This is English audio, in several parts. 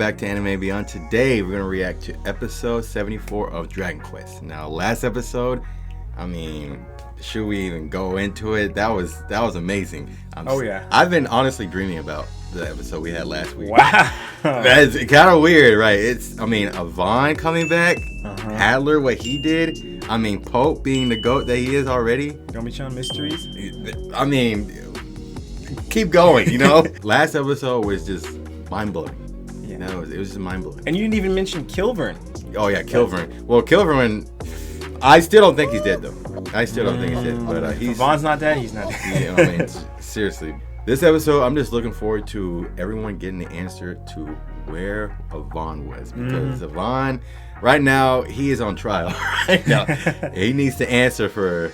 back to Anime Beyond. Today, we're going to react to episode 74 of Dragon Quest. Now, last episode, I mean, should we even go into it? That was amazing. Yeah. I've been honestly dreaming about the episode we had last week. Wow. That's kind of weird, right? Avan coming back, Hadler, what he did. I mean, Pope being the GOAT that he is already. Gomechan mysteries. I mean, keep going, you know? Last episode was just mind-blowing. Yeah. No, it was just mind-blowing. And you didn't even mention Kill-Vearn. Oh, yeah, Kill-Vearn. Well, Kill-Vearn, I still don't think he's dead, though. I still don't think he's dead. But Avan's not dead, he's not dead. Yeah, I mean, seriously. This episode, I'm just looking forward to everyone getting the answer to where Avan was. Because Avan, right now, he is on trial. Right now. He needs to answer for...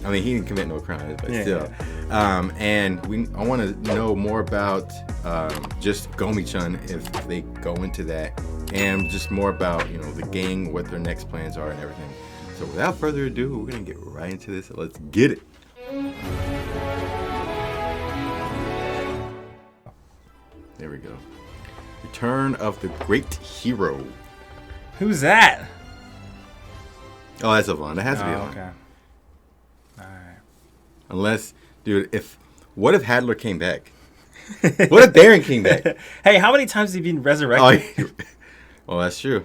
I mean, he didn't commit no crimes, but still. Yeah. And I want to know more about just Gomechan if they go into that, and just more about the gang, what their next plans are, and everything. So without further ado, we're gonna get right into this. So let's get it. There we go. Return of the Great Hero. Who's that? Oh, that's Avan. That has to be Avan. Okay. Alright. Unless, dude, what if Hadler came back? What if Baron came back? Hey, how many times has he been resurrected? Well, that's true.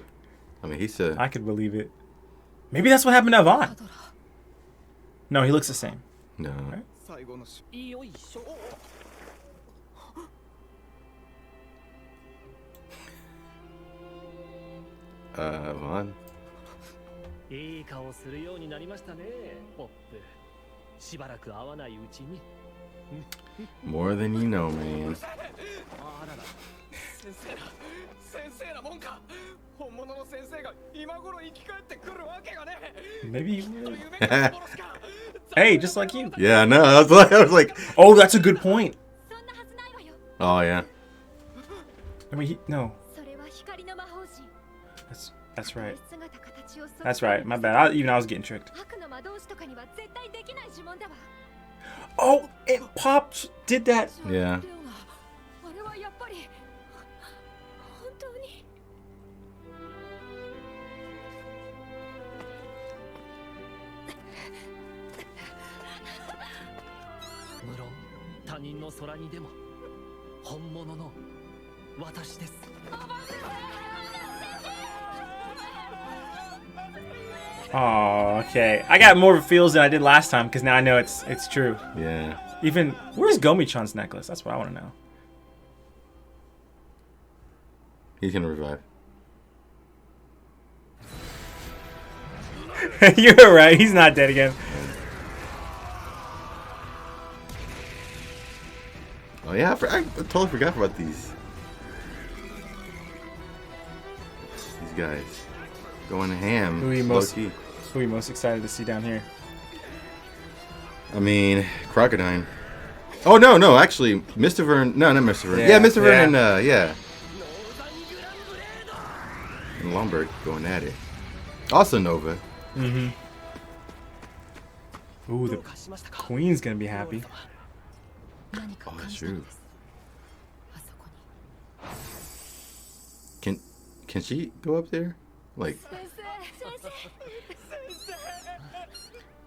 I mean, he said... I could believe it. Maybe that's what happened to Avan. No, he looks the same. No. Right? Avan. More than you know, man. Maybe. Hey, just like you. Yeah, no, I was like, oh, that's a good point. Oh yeah. I mean, no. That's right. That's right. My bad. I was getting tricked. Oh, it popped. Did that? Yeah. Oh, okay. I got more feels than I did last time because now I know it's true. Yeah. Even where's Gomechan's necklace? That's what I want to know. He's gonna revive. You're right. He's not dead again. Oh yeah, I totally forgot about these guys going ham. Who are you most excited to see down here? I mean, Crocodile. Oh no, actually, Mr. Vearn. No, not Mr. Vearn. Yeah, Mr. Vearn and and Lombard going at it. Also Nova. Ooh, the Queen's gonna be happy. Oh, that's true. Can she go up there? Like,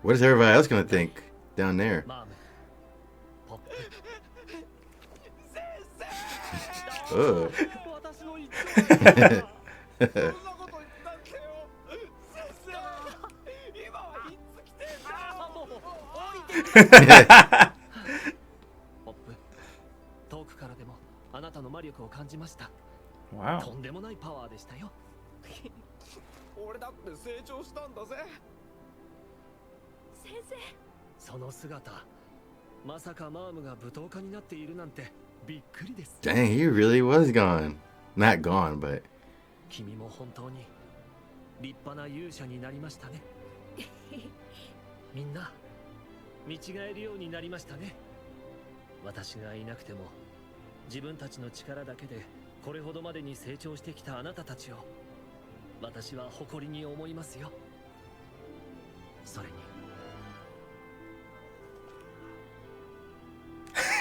what is everybody else gonna think down there? Oh. Wow. Dang, he really was gone. Not gone, but.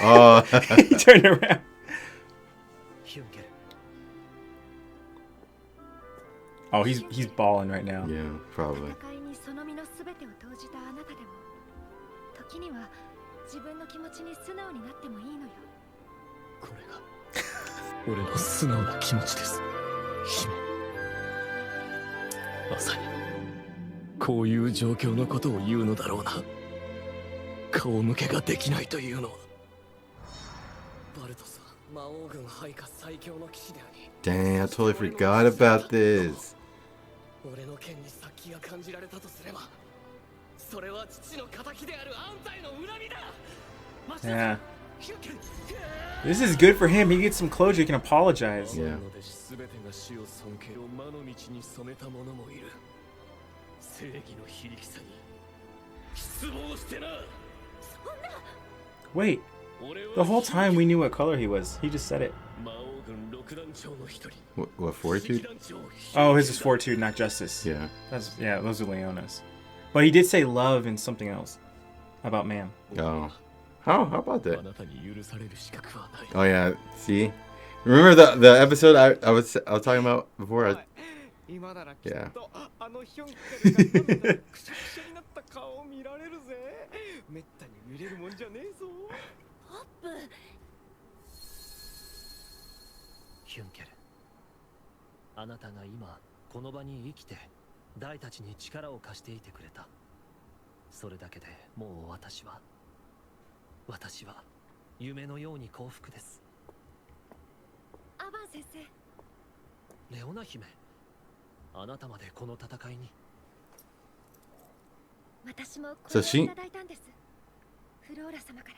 Oh. He turned around. Oh, he's balling right now. Yeah, probably. 戦いにその身の全てを投じたあなたでも時には自分の気持ちに素直になってもいいのよ。これが俺の素直な気持ちです姫。まさにこういう状況のことを言うのだろうな。顔向けができないというのはバルトスは魔王軍配下最強の騎士であり Dang, I totally forgot about this. 俺の剣に殺気が感じられたとすればそれは父の仇である安西の恨みだ。 Yeah. This is good for him. He gets some closure. He can apologize. Yeah. 全てが死を尊敬を魔の道に染めた者もいる。正義の非力さに失望してな。 Wait. The whole time we knew what color he was. He just said it. 魔王軍六団長の一人 What fortitude? Oh, his is fortitude, not justice. Yeah. Yeah, those are Leona's. But he did say love and something else about man. Oh. How about あ that? なたに許される資格はない。 Oh yeah. See, remember the episode I was talking about before? Yeah. あのヒョンケルが今度はくしゃくしゃになった顔を見られるぜ。めったに見れるもんじゃねえぞ。ホップ、ヒュンケル、あなたが今この場に生きて大たちに力を貸していてくれた。それだけでもう私は夢のように幸福です。アバン先生。レオナ姫、あなたまでこの戦いに。私もこ So れを she- いただいたんです。フローラ様から。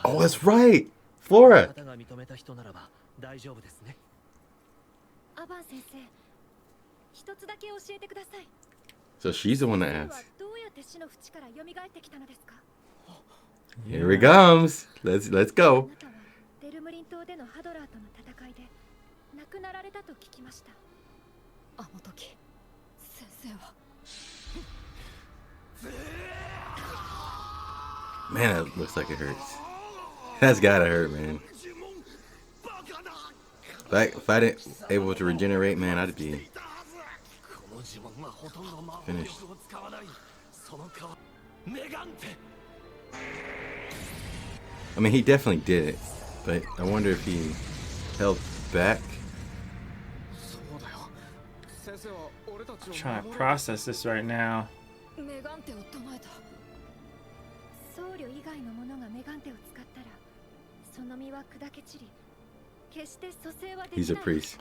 Oh, that's right. あ Flora. なたが認めた人ならば大丈夫ですね。アバン先生、一つだけ教えてください。 So she's the one that 先生は asked. どうやって死の淵から蘇ってきたのですか？ Here he comes. Let's あ go. なたはデルムリン島でのハドラーとの戦いで亡くなられたと聞きました。あの時、先生は。 Man, that looks like it hurts. That's gotta hurt, man. If I didn't able to regenerate, man, I'd be この呪文はほとんど魔法 finished. 力を使わない。その代わりメガンテ。 I mean, he definitely did it, but I wonder if he held back. そうだよ。先生は俺たちを Trying to 守る process this right now. メガンテを唱えた。僧侶以外の者がメガンテを使ったら、その身は砕け散り、決して蘇生はできない。 He's a priest.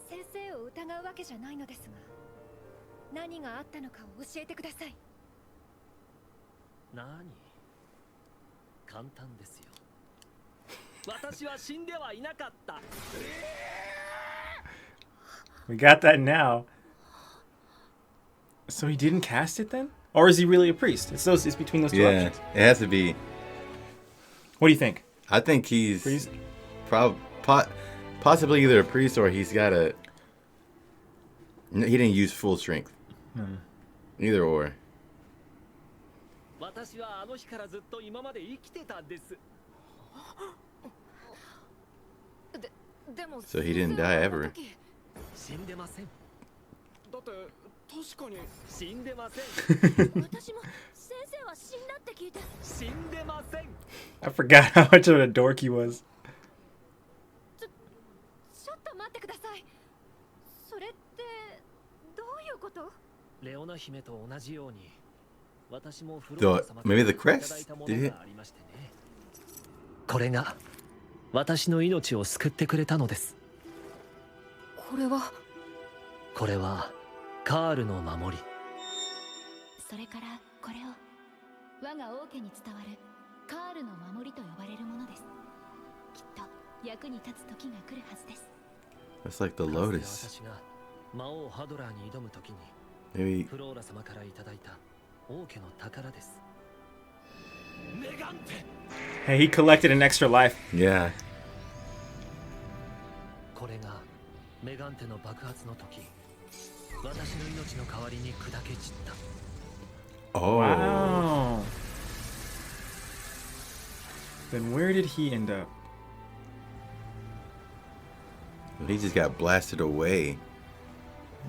先生を疑うわけじゃないのですが、何があったのかを教えてください。何？簡単ですよ。私は死んではいなかった。 We got that now. So he didn't cast it then? Or is he really a priest? It's between those two Yeah, options. it has to be. What do you think? I think he's Priest? possibly either a priest or he's got a. He didn't use full strength. Either or. 私はあの日からずっと今まで生きてたんです。でも So he didn't die ever. 死んでません。だって確かに死んでません。私も先生は死んだって聞いて。死んでません。 I forgot how much of a dork he was. ちょっと待ってください。それってどういうこと？レオナ姫と同じように、私もフ The ローラ様から maybe the いただい crest? たも Did の it? がありましてね。これが私の命を救ってくれたのです。これは。これはカールの守り。それからこれを我が王家に伝わるカールの守りと呼ばれるものです。きっと役に立つ時が来るはずです。 That's like the かつて lotus. 私が魔王ハドラーに挑む時に Maybe フローラ様からいただいた王家の宝です。メガンテ。 Hey, he collected an extra life. yeah. これがメガンテの爆発の時、私の命の代わりに砕け散った。Oh. Wow. Then where did he end up? He just got blasted away.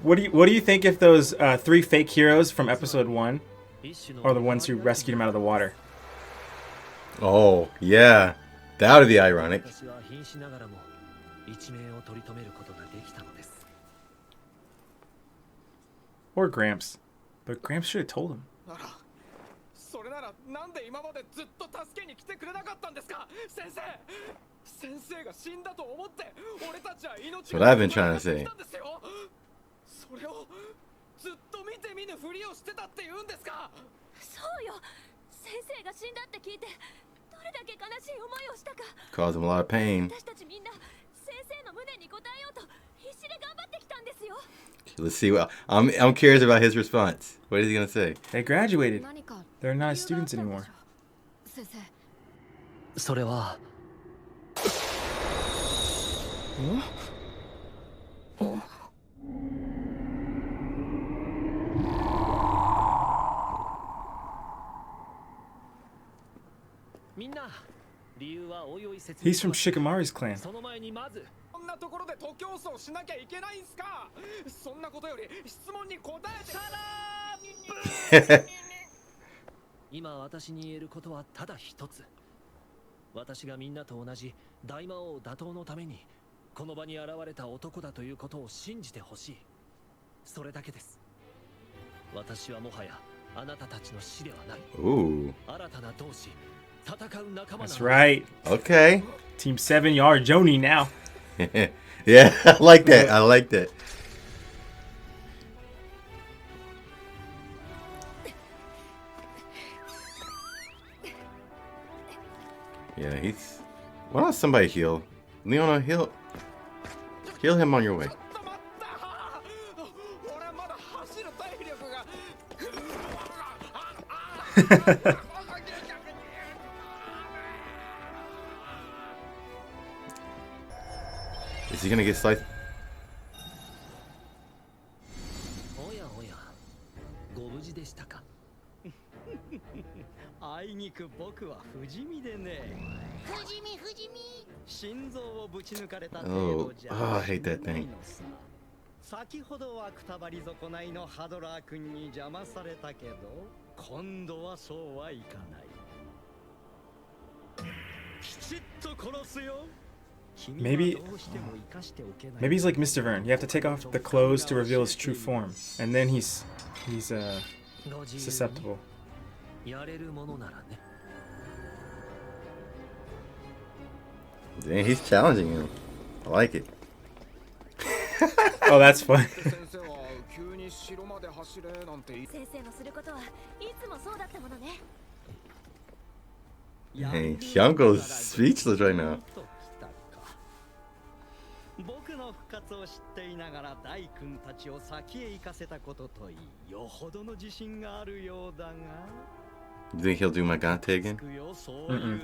What do you think if those 3 fake heroes from episode 1 are the ones who rescued him out of the water? Oh, yeah. That would be ironic. 私は瀕死ながらも一命を取り留めることができたのです。 Or Gramps. But Gramps should have told him. あら、それならなんで今までずっと助けに来てくれなかったんですか、先生。先生が死んだと思って俺たちは命 That's what I've been trying to say. それをずっと見て見ぬふりをしてたって言うんですか。そうよ。先生が死んだって聞いてどれだけ悲しい思いをしたか。 Caused him a lot of pain. 私たちみんな先生の無念に応えようと必死で頑張ってきたんですよ。 Let's see what I'm curious about his response. What is he gonna say? They graduated. 何か They're not students anymore. 先生。それはみんな理由はおいおい説明 He's from Shikamaru's clan. その前にまずこんなところで徒競走しなきゃいけないんすか。そんなことより質問に答えて。今私に言えることはただ一つ。私がみんなと同じ大魔王打倒のためにこの場に現れた男だということを信じてほしい。それだけです。私はもはやあなたたちの死ではない。 Ooh. 新たな同志、戦う仲間な That's の。 right. Okay. Team 7, y'all are Joni now. Yeah, I like that. I like that. Yeah, he's. Why don't somebody heal? Leona, heal him on your way. ちょっと待った。俺はまだ走る体力が。 Is he gonna get sliced? おやおや、ご無事でしたか。あいにく僕は不死身でね。不死身不死身。心臓をぶち抜かれた Oh, oh, I hate that ない thing. のさ。先ほどはくたばり損ないのハドラー君に邪魔されたけど、今度はそうはいかない。きちっと殺すよ。 Maybe he's like Mr. Vern. You have to take off the clothes to reveal his true form, and then he's susceptible. やれるものならね。 Dang, he's challenging him. I like it. Oh, that's fun. 先生は急に城まで走れなんて言い。先生のすることはいつもそうだったものね。 Hey, Hyunko's speechless right now. 僕の復活を知っていながら大君たちを先へ行かせたことといい、よほどの自信があるようだが。 You think he'll do my Gante again?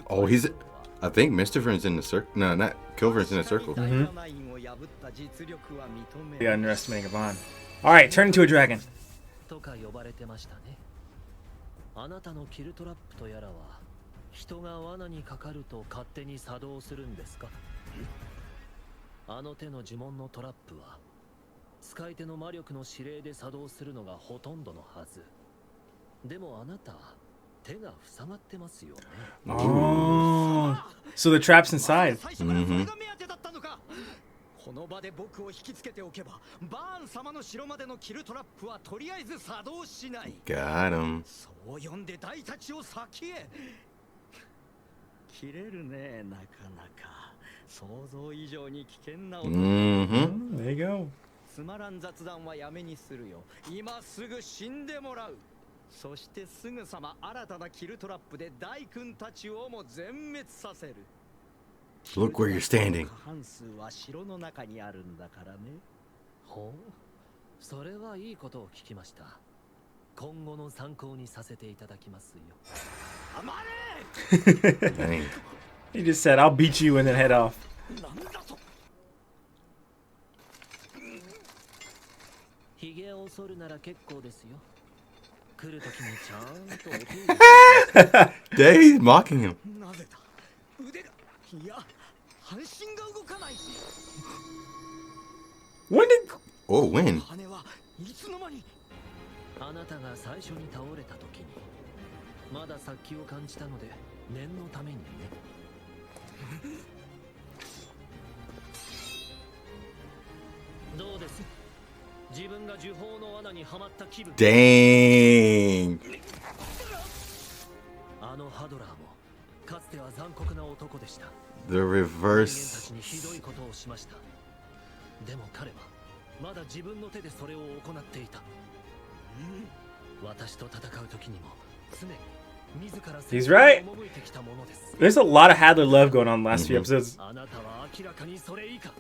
Oh, he's. I think Mr. Vern's in the circle. No, not Kill-Vearn's in the circle. Yeah, underestimating Avan. All right, turn into a dragon. とか呼ばれてましたね。あなたのキルトラップとやらは人が罠にかかると勝手に作動するんですか？あの手の呪文のトラップは使い手の魔力の指令で作動するのがほとんどのはず。でもあなた手が塞がってますよね。 Oh, so the trap's inside. この場で僕を引きつけておけば、バーン様の城までのキルトラップはとりあえず作動しない。 Got him. そう呼んで大たちを先へ。切れるね、なかなか。想像以上に危険な男。There you go. つまらん雑談はやめにするよ。今すぐ死んでもらう。そしてすぐさま新たなキルトラップで大君たちをも全滅させる。 Look where you're standing. 過半数は城の中にあるんだからね。ほう、それはいいことを聞きました。今後の参考にさせていただきますよ。 Dang. He just said, "I'll beat you," and then head off. ヒゲを剃るなら結構ですよ。来るときにちゃんとお手入れ。 Dang, he's mocking him. なぜだ。いや、半身が動かない。 When did Oh, when? 羽はいつの間に。あなたが最初に倒れた時にまだ殺気を感じたので念のためにね。どうです？自分が呪法の罠にはまった気分。 Dang. あのハドラーもかつては残酷な男でした。 The 人間た reverse. ちにひどいことをしました。でも彼はまだ自分の手でそれを行っていた。私と戦う時にも常に自ら He's right. 赴いてきたものです。 There's a lot of Hadler love going on the last few episodes. あなたは明らかにそれ以下。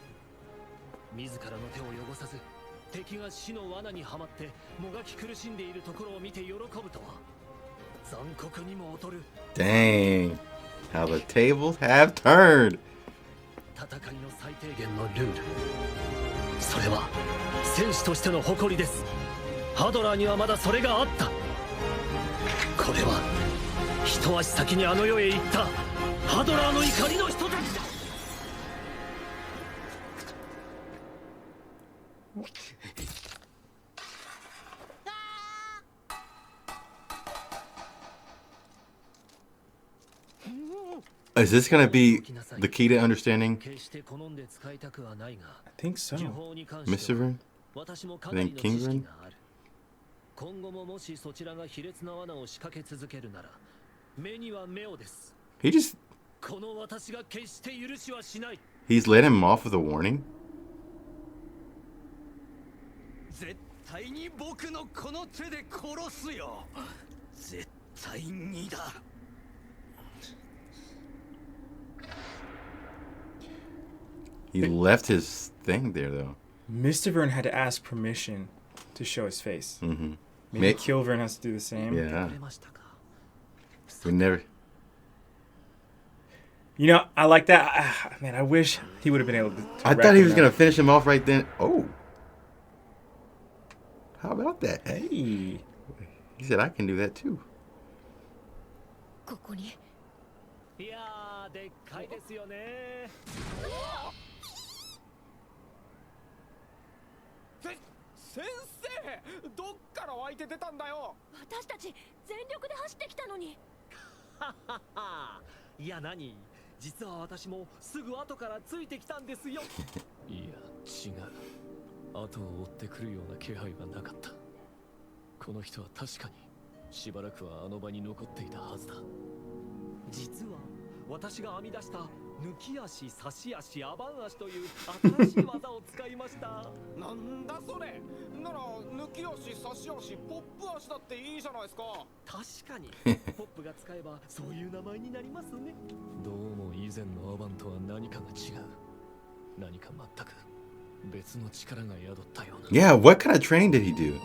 自らの手を汚さず敵が死の罠にはまってもがき苦しんでいるところを見て喜ぶとは残酷にも劣る。 Dang. How the tables have turned. 戦いの最低限のルール、それは戦士としての誇りです。ハドラーにはまだそれがあった。これは一足先にあの世へ行ったハドラーの怒りの人たちだ。 Is this gonna be the key to understanding 決して好んで使いたくはないが、 I think so. 呪法に関して Mr. は Vern? 私もかなりの知識がある。今後ももしそちらが卑劣な罠を仕掛け続けるなら、目には目をです。 He just この私が決して許しはしない。 he's let him off with a warning. 絶対に僕のこの手で殺すよ。絶対にだ。 He left his thing there though. Mr. Vern had to ask permission to show his face. Mm-hmm. Maybe Kill-Vearn has to do the same. Yeah. 触れましたか。 We never. You know, I like that. Man, I wish he would have been able to. I wrap thought he him was up. gonna finish him off right then. Oh. How about that? Hey. Hey. He said I can do that too. ここにいやー、でっかいですよね。先生、どっから湧いて出たんだよ。私たち全力で走ってきたのに。ははは。いや何、実は私もすぐ後からついてきたんですよ。いや違う、後を追ってくるような気配はなかった。この人は確かにしばらくはあの場に残っていたはずだ。実は私が編み出した抜き足、差し足、アバン足という新しい技を使いました。なんだそれ。なら抜き足、差し足、ポップ足だっていいじゃないですか。確かにポップが使えばそういう名前になりますね。どうも以前のアバンとは何かが違う。何か全く別の力が宿ったような。 Yeah, what kind of training did he do?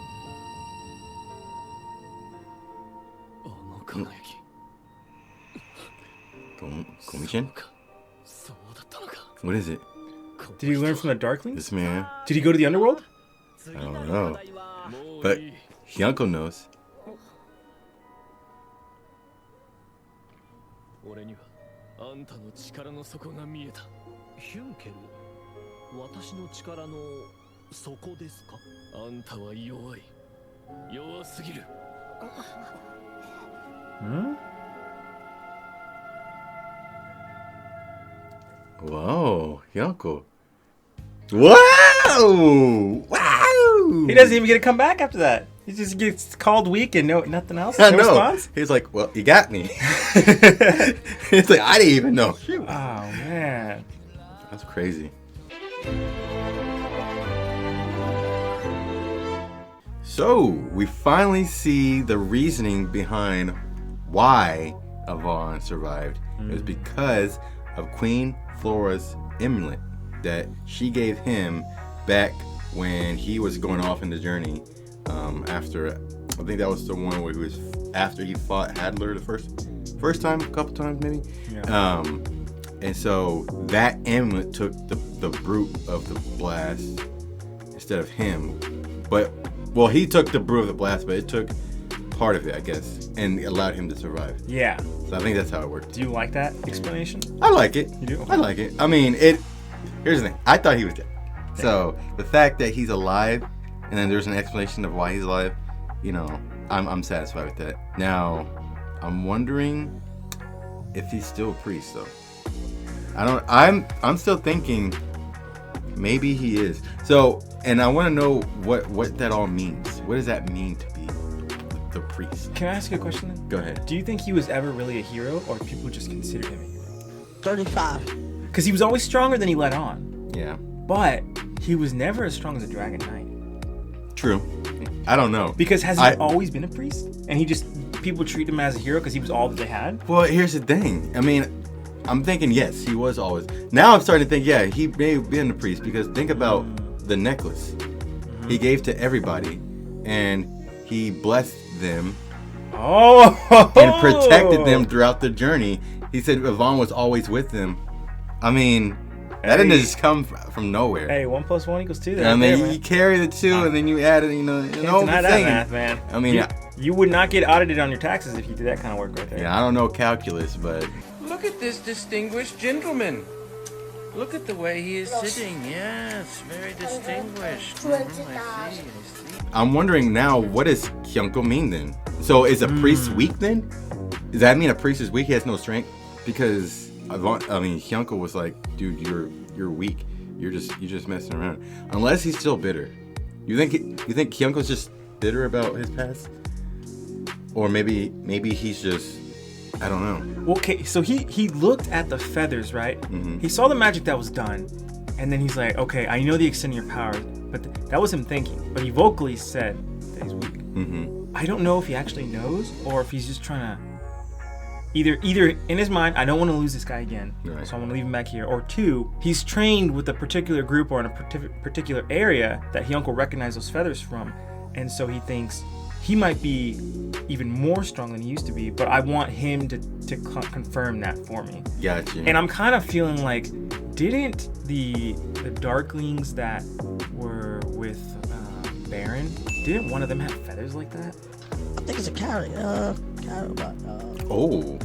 あの輝き。Gomechan? そうだったのか。 What is it? Did he learn from the Darklings? This man. Did he go to the underworld? I don't know. もう But いい。 Hyunko knows. 俺にはあんたの力の底が見えた。ヒュンケル、私の力の底ですか？あんたは弱い。弱すぎる。 Hmm? Whoa, Hyunko. Wow! Wow! He doesn't even get to come back after that. He just gets called weak and nothing else. I No know. response. He's like, well, you got me. It's like, I didn't even know. Phew. Oh man. That's crazy. So, we finally see the reasoning behind why Avan survived. It was because of Queen Flora's amulet that she gave him back when he was going off in the journey. After, I think that was the one where he was after he fought Hadler the first time, a couple times maybe. Yeah. And so that amulet took the brute of the blast instead of him. But well, he took the brute of the blast, but it took part of it, I guess, and allowed him to survive. Yeah. So I think that's how it worked. Do you like that explanation? I like it. You do? I like it. I mean, here's the thing. I thought he was dead. So the fact that he's alive, and then there's an explanation of why he's alive, you know, I'm satisfied with that. Now, I'm wondering if he's still a priest, though. I'm still thinking maybe he is. So, and I want to know what that all means. What does that mean to be the priest? Can I ask you a question then? Go ahead. Do you think he was ever really a hero, or people just considered him a hero? 35. Because he was always stronger than he let on. Yeah. But he was never as strong as a Dragon Knight. True. I don't know. Because has he always been a priest? And people treat him as a hero because he was all that they had? Well, here's the thing. I mean, I'm thinking, yes, he was always. Now I'm starting to think, yeah, he may have been a priest, because think about the necklace. He gave to everybody, and he blessed them and protected them throughout the journey. He said Avan was always with them. I mean, that didn't just come from nowhere. Hey, 1 + 1 = 2. I mean, you carry the 2, and then you add it, Can't deny that math, man. I mean, you would not get audited on your taxes if you did that kind of work right there. Yeah, I don't know calculus, but Look at this distinguished gentleman. Look at the way he is sitting. Yes, very distinguished. I see. I'm wondering now, what does Hyunko mean then? So is a priest weak then? Does that mean a priest is weak? He has no strength? Because Hyunko was like, dude, you're weak. You're just messing around. Unless he's still bitter. You think Hyunko's just bitter about his past? Or maybe he's just, I don't know. Okay, so he looked at the feathers, right? Mm-hmm. He saw the magic that was done, and then he's like, okay, I know the extent of your power, but that was him thinking. But he vocally said that he's weak. Mm-hmm. I don't know if he actually knows, or if he's just trying to either in his mind, I don't want to lose this guy again, right, so I'm gonna leave him back here. Or 2, he's trained with a particular group or in a particular area that Hyunko recognized those feathers from, and so he thinks he might be even more strong than he used to be, but I want him to confirm that for me. Gotcha. And I'm kind of feeling like, didn't the Darklings that were with Baron, didn't one of them have feathers like that? I think it's a carrot. Oh,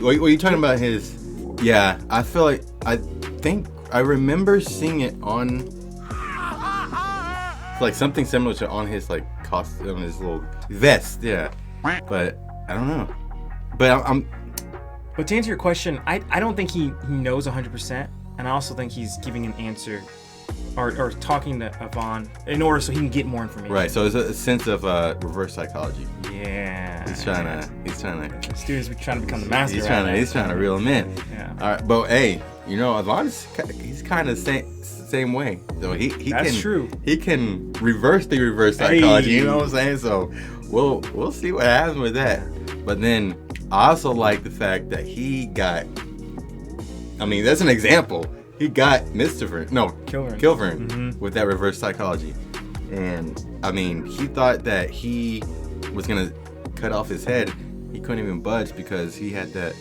what are you talking about? His? Yeah, I think I remember seeing it on like something similar to on his like costume, on his little vest. Yeah, but I don't know. But But to answer your question, I don't think he knows 100%, and I also think he's giving an answer or talking to Avan in order so he can get more information. Right. So it's a sense of reverse psychology. Yeah. He's trying to. The students trying to become the master. He's trying to reel him in. Yeah. All right, but hey, Avan's he's kind of same way. So he That's can. true. He can reverse the reverse psychology. You know what I'm saying? So we'll see what happens with that. But then I also like the fact that he got. I mean, that's an example. He got Kill-Vearn with that reverse psychology. And I mean, he thought that he was gonna cut off his head. He couldn't even budge because he had that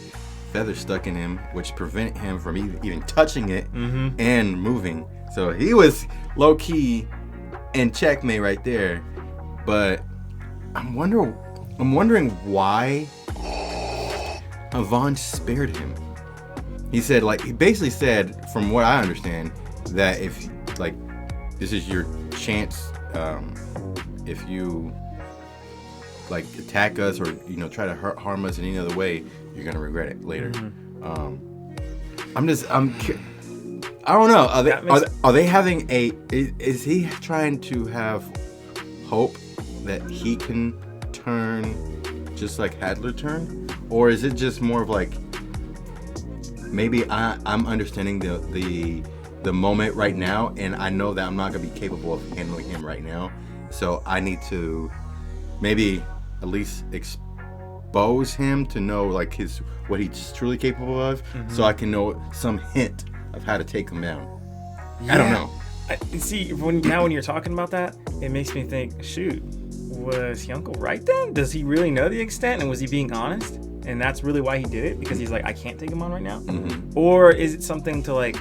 feather stuck in him, which prevented him from even touching it and moving. So he was low key in checkmate right there. But I'm wondering why Avan spared him. He said, he basically said, from what I understand, that if, this is your chance, if you, attack us or, try to harm us in any other way, you're going to regret it later. I don't know. Are they having is he trying to have hope that he can turn just like Hadler turned? Or is it just more of maybe I'm understanding the moment right now, and I know that I'm not going to be capable of handling him right now. So I need to maybe at least expose him to know what he's truly capable of, so I can know some hint of how to take him down. Yeah. I don't know. See, when you're talking about that, it makes me think, shoot, was Hyunko right then? Does he really know the extent, and was he being honest? And that's really why he did it, because he's like, I can't take him on right now? Or is it something to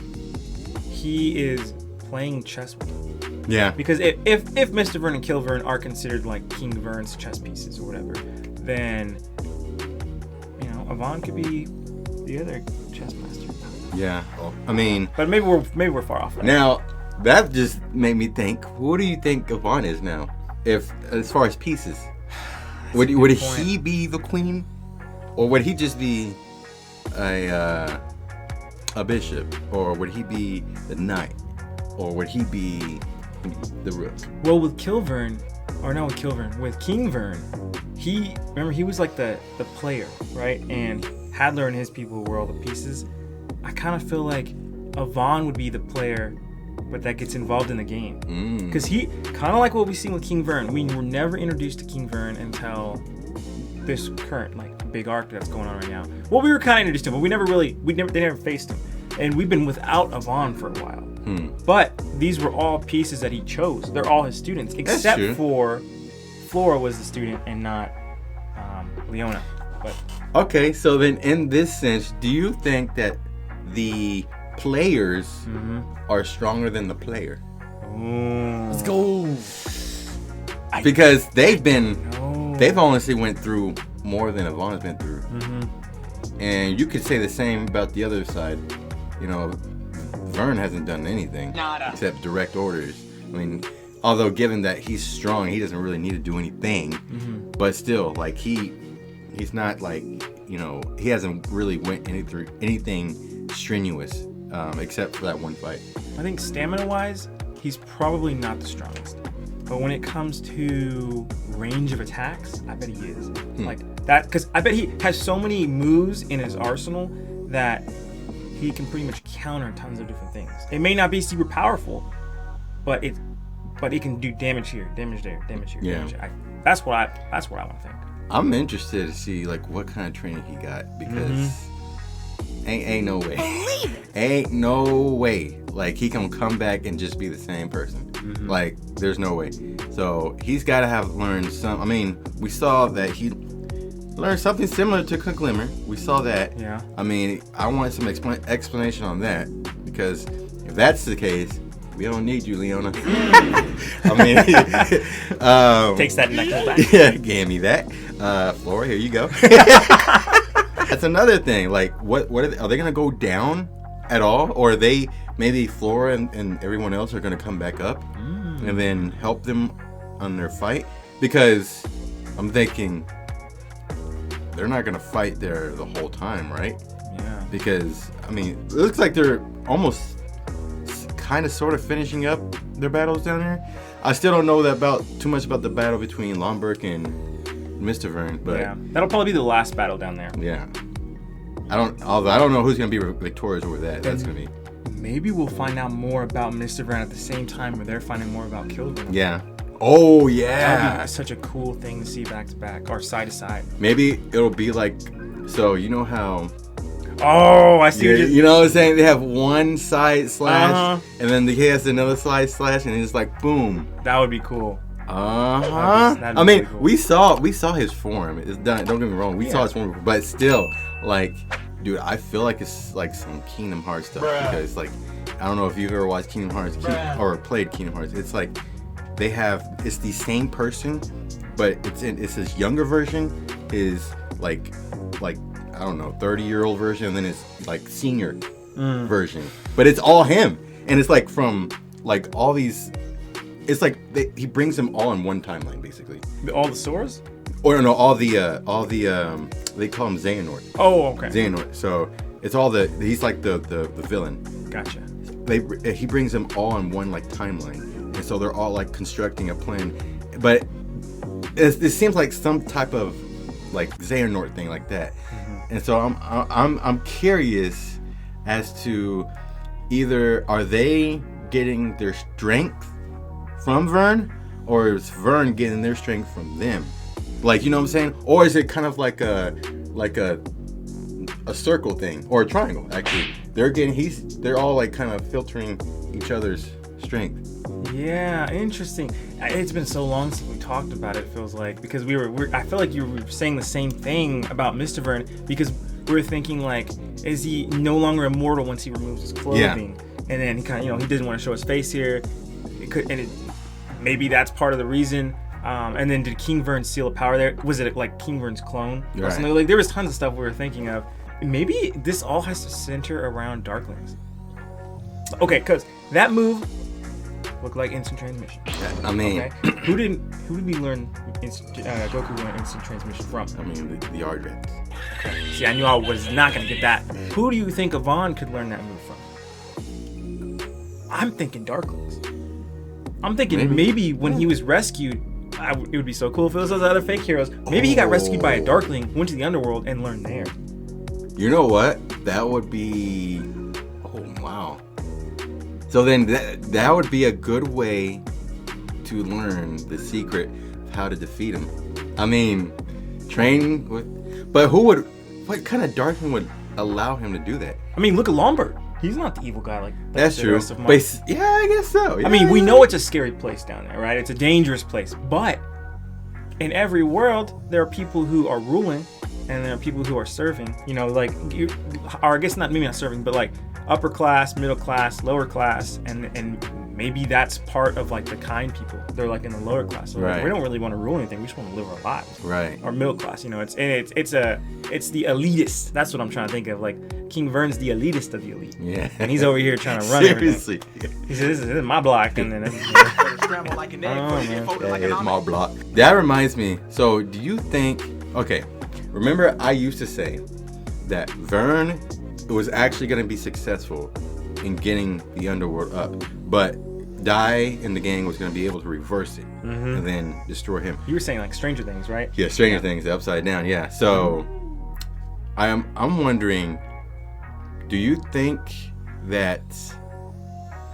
he is playing chess with him? Yeah. Because if Mr. Vearn and Kill-Vearn are considered King Vearn's chess pieces or whatever, then Avan could be the other chess master. Yeah. Well, I mean, but maybe we're far off. Right? Now that just made me think. What do you think Avan is now? If as far as pieces, would he be the queen, or would he just be a bishop, or would he be the knight, or would he be the rook? Well, with Kill-Vearn, with King-Vearn, he was like the player, right? And Hadler and his people were all the pieces. I kind of feel like Avan would be the player, but that gets involved in the game. Because he, kind of like what we've seen with King-Vearn, we were never introduced to King-Vearn until this current big arc that's going on right now. Well, we were kind of introduced to him, but they never faced him. And we've been without Avan for a while. But these were all pieces that he chose. They're all his students, except for Flora was the student and not Leona. But okay, so then in this sense, do you think that the players are stronger than the player? Let's go. Because they've honestly went through more than Avan has been through. And you could say the same about the other side. Vearn hasn't done anything except direct orders. I mean, although given that he's strong, he doesn't really need to do anything. But still, like he's not like, he hasn't really went through anything strenuous except for that one fight. I think stamina-wise, he's probably not the strongest. But when it comes to range of attacks, I bet he is. Like that, because I bet he has so many moves in his arsenal that he can pretty much counter tons of different things. It may not be super powerful, but it can do damage here, damage there, damage here. Yeah. Damage there. That's what I want to think. I'm interested to see like what kind of training he got, because ain't no way. Ain't no way. Like he can come back and just be the same person. Like there's no way. So he's got to have learned some. I mean, we saw that he learned something similar to Glimmer. We saw that. Yeah. I mean, I want some explanation on that, because if that's the case, we don't need you, Leona. I mean, takes that necklace back. Yeah, gave me that. Flora, here you go. That's another thing. Like, what are they gonna go down at all, or are they maybe Flora and everyone else are gonna come back up and then help them on their fight? Because I'm thinking they're not gonna fight there the whole time, right? Yeah. Because I mean, it looks like they're almost kind of sort of finishing up their battles down there. I still don't know too much about the battle between Lomberg and Mr. Vearn, but yeah, that'll probably be the last battle down there. Yeah. I don't know who's gonna be victorious over that. That's gonna be. Maybe we'll find out more about Mr. Vearn at the same time where they're finding more about Kill-Vearn. Yeah. Oh yeah. That'd be such a cool thing to see back to back or side to side. Maybe it'll be like, so you know how. Oh, I see. You know what I'm saying? They have one side slash, and then he has another side slash, and it's like boom. That would be cool. I mean, really cool. we saw his form. It's done. Don't get me wrong. We saw his form, but still, like, dude, I feel like it's like some Kingdom Hearts stuff, because like, I don't know if you've ever watched Kingdom Hearts or played Kingdom Hearts. It's like it's the same person, but it's his younger version is like I don't know, 30-year-old version, and then it's like senior version, but it's all him, and it's like from like all these. It's like he brings them all in one timeline, basically. All the swords? Or no, all the they call him Xehanort. Oh, okay. Xehanort. So it's all he's like the villain. Gotcha. He brings them all in one like timeline, and so they're all like constructing a plan. But it seems like some type of like Xehanort thing like that. And so I'm curious as to either are they getting their strength from Vearn, or is Vearn getting their strength from them? Like, you know what I'm saying? Or is it kind of like a circle thing, or a triangle? Actually, they're all like kind of filtering each other's strength. Yeah, interesting. It's been so long since we talked about it. It feels like, because I feel like you were saying the same thing about Mr. Vearn, because we were thinking like, is he no longer immortal once he removes his clothing? Yeah. And then he kind of, he didn't want to show his face here. Maybe that's part of the reason And then did Kill-Vearn seal a power there? Was it like Kill-Vearn's clone? Or Right. something? Like there was tons of stuff we were thinking of. Maybe this all has to center around Darklings. Okay, because that move looked like instant transmission. I mean, Okay, who did we learn Goku learn instant transmission from? I mean the Ardreds. See, I knew I was not gonna get that. Who do you think Avan could learn that move from? I'm thinking Darklings. I'm thinking maybe when he was rescued, it would be so cool if it was those other fake heroes. Maybe he got rescued by a Darkling, went to the underworld, and learned there. You know what? That would be. Oh wow. So then that would be a good way to learn the secret of how to defeat him. I mean, train with. But what kind of Darkling would allow him to do that? I mean, look at Lombard. He's not the evil guy like That's the true. rest of them. But yeah, I guess so. I mean, we know it's a scary place down there, right? It's a dangerous place. But in every world, there are people who are ruling, and there are people who are serving. You know, like, or I guess maybe not serving, but like upper class, middle class, lower class, and maybe that's part of like the kind people. They're like in the lower class. So Right. we don't really want to rule anything. We just want to live our lives. Right. Or middle class. You know, it's the elitist. That's what I'm trying to think of. Like Kill-Vearn's the elitist of the elite. Yeah. And he's over here trying to run Seriously. everything. He said, "This is my block," and then. That is my block. That reminds me. So, do you think? Okay, remember I used to say that Vearn was actually going to be successful in getting the underworld up, but Dai and the gang was going to be able to reverse it and then destroy him. You were saying like Stranger Things, right? Yeah, Stranger Things, the Upside Down. Yeah. So, I'm wondering, do you think that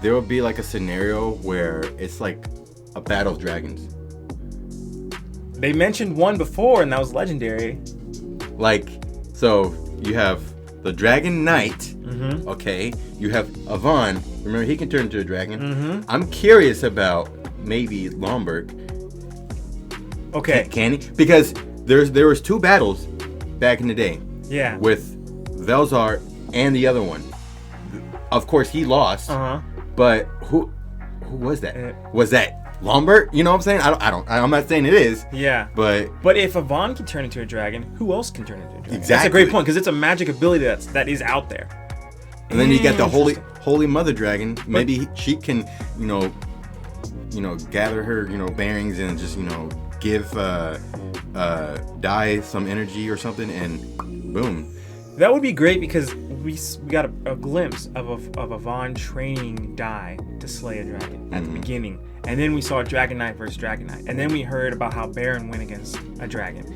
there will be like a scenario where it's like a battle of dragons? They mentioned one before, and that was legendary. Like, so you have the Dragon Knight, okay? You have Avan. Remember, he can turn into a dragon. I'm curious about maybe Lombard. Okay. Can he? Because there was 2 battles back in the day. Yeah. With Velzar and the other one. Of course, he lost. But who was that? Was that Lombard? You know what I'm saying? I'm not saying it is. Yeah. But if Avan can turn into a dragon, who else can turn into a dragon? Exactly. That's a great point because it's a magic ability that is out there. And then you got the holy mother dragon. Maybe she can, gather her, bearings and just, give Dai some energy or something, and boom. That would be great because we got a glimpse of Avan training Dai to slay a dragon at the beginning. And then we saw Dragon Knight versus Dragon Knight. And then we heard about how Baron went against a dragon.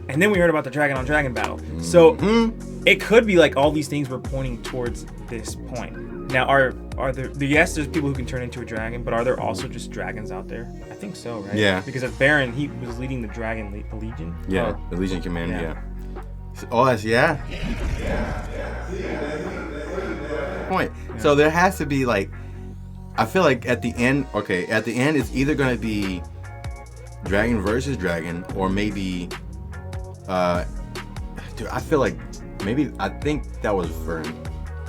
And then we heard about the dragon on dragon battle. So it could be like all these things were pointing towards this point. Now, are there? Yes, there's people who can turn into a dragon, but are there also just dragons out there? I think so, right? Yeah. Because if Baron, he was leading the dragon Legion. Yeah, the Legion Commander. Yeah. Oh, that's point. So there has to be like, I feel like at the end it's either gonna be dragon versus dragon, or maybe dude, I feel like I think that was Vearn.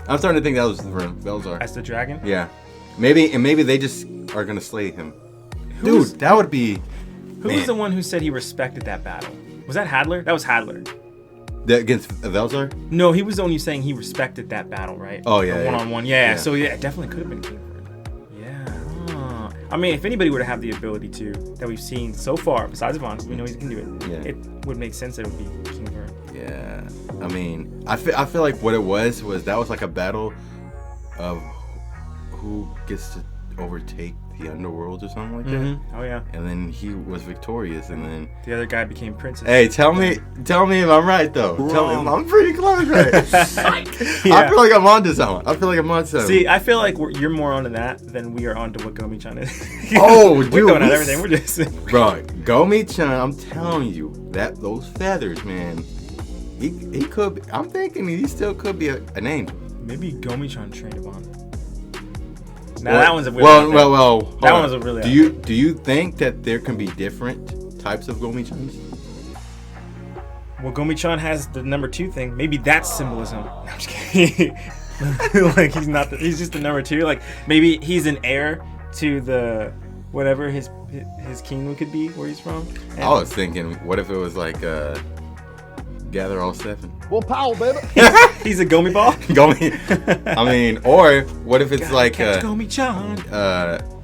I'm starting to think that was Velzar. As the dragon? Yeah. Maybe they just are gonna slay him. Dude, that would be. Who was the one who said he respected that battle? Was that Hadler? That was Hadler. Against Velzar? No, he was the one who's saying he respected that battle, right? Oh yeah. One-on-one. Yeah. So yeah, it definitely could have been Kill-Vearn. Yeah. Huh. I mean, if anybody were to have the ability to, that we've seen so far, besides Avan, we know he can do it. Yeah. It would make sense that it would be Kill-Vearn. Yeah. I mean, I feel like what it was that was like a battle of who gets to overtake the underworld or something like that. Oh yeah. And then he was victorious, and then the other guy became princess. Hey, tell me if I'm right though. Wrong. Tell me, I'm pretty close, right? Yeah. I feel like I'm onto something. See, I feel like you're more onto that than we are onto what Gomechan is. Oh, we're dude, going on everything. We're just bro, Gomechan. I'm telling you that those feathers, man. He could be, I'm thinking he still could be an angel. Maybe Gomechan trained Avan. Now that one's a weird well. That one's a really. Do you think that there can be different types of Gomechans? Well, Gomechan has the number 2 thing. Maybe that's symbolism. No, I'm just kidding. Like he's just the number 2. Like maybe he's an heir to the whatever his kingdom could be, where he's from. And I was thinking, what if it was like gather all 7? Well, power, baby. he's a Gomi ball. Gomi. I mean, or what if it's like Catch Gomechan.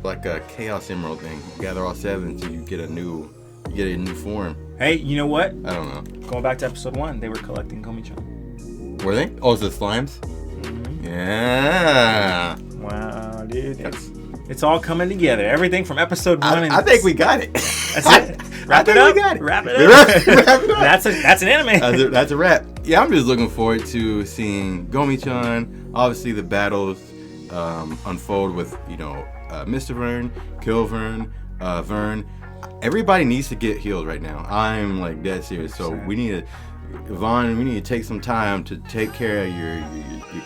like a Chaos Emerald thing? Gather all 7 so you get a new form. Hey, you know what? I don't know. Going back to episode 1, they were collecting Gomechan. Were they? Oh, it's the slimes? Mm-hmm. Yeah. Wow, dude. It's all coming together. Everything from episode 1. I think we got it. That's it. Wrap it up. We got it. Wrap it up. That's an anime. That's a wrap. Yeah, I'm just looking forward to seeing Gomechan. Obviously, the battles unfold with, Mr. Vearn, Kill-Vearn, Vearn. Everybody needs to get healed right now. I'm like dead serious. So we need to take some time to take care of your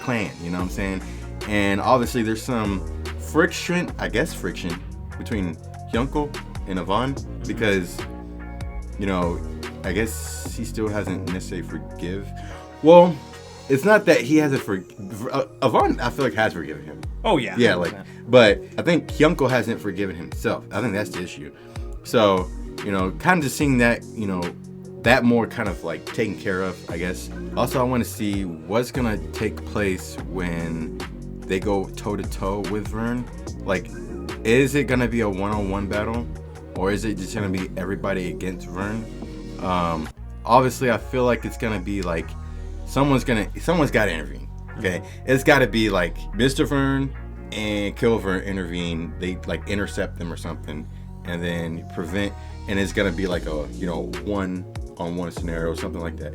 clan. You know what I'm saying? And obviously, there's some friction between Hyunko and Avan because, I guess he still hasn't necessarily forgive. Well, it's not that he hasn't Avan, I feel like has forgiven him. Oh yeah. Yeah, but I think Hyunko hasn't forgiven himself. I think that's the issue. So, kind of just seeing that, that more kind of like taken care of, I guess. Also, I want to see what's gonna take place when they go toe to toe with Vearn. Like, is it gonna be a one-on-one battle, or is it just gonna be everybody against Vearn? Obviously, I feel like it's gonna be like someone's got to intervene. Okay, it's got to be like Mr. Vearn and Kill-Vearn intervene. They like intercept them or something, and then prevent. And it's gonna be like a one-on-one scenario or something like that.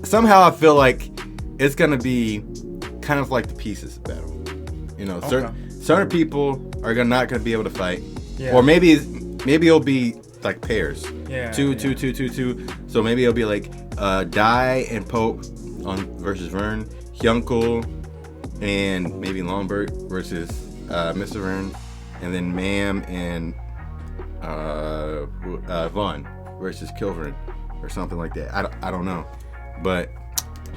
Somehow I feel like it's gonna be kind of like the pieces battle. Certain people are not gonna be able to fight, or maybe it'll be like pairs. Yeah. Two. So maybe it'll be like Dai and Pope versus Vearn, Hyunko and maybe Longberg versus Mr. Vearn, and then Mam and Vaughn versus Kill-Vearn or something like that. I don't know, but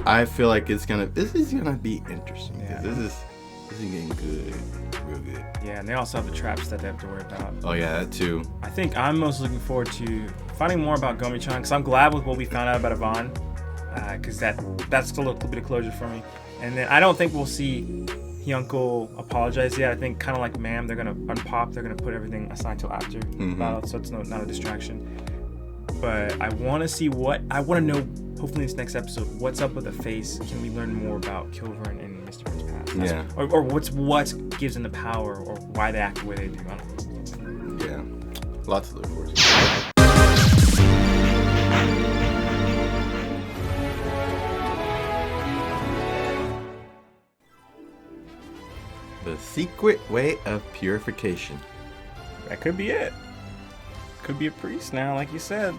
I feel like this is gonna be interesting. Yeah. This is getting good, real good. Yeah, and they also have the traps that they have to worry about. Oh yeah, that too. I think I'm most looking forward to finding more about Gomechan because I'm glad with what we found out about Avan, because that's still a little bit of closure for me. And then I don't think we'll see Hyunko apologize yet. I think kind of like Mam, they're gonna unpop. They're gonna put everything aside till after the battle, so it's not a distraction. But I want to see know. Hopefully, this next episode, what's up with the face? Can we learn more about Kill-Vearn and Mr. Vearn's past? Yeah. Or what gives them the power, or why they act the way they do? I don't know. Yeah. Lots to look forward to. The secret way of purification. That could be it. Could be a priest now, like you said.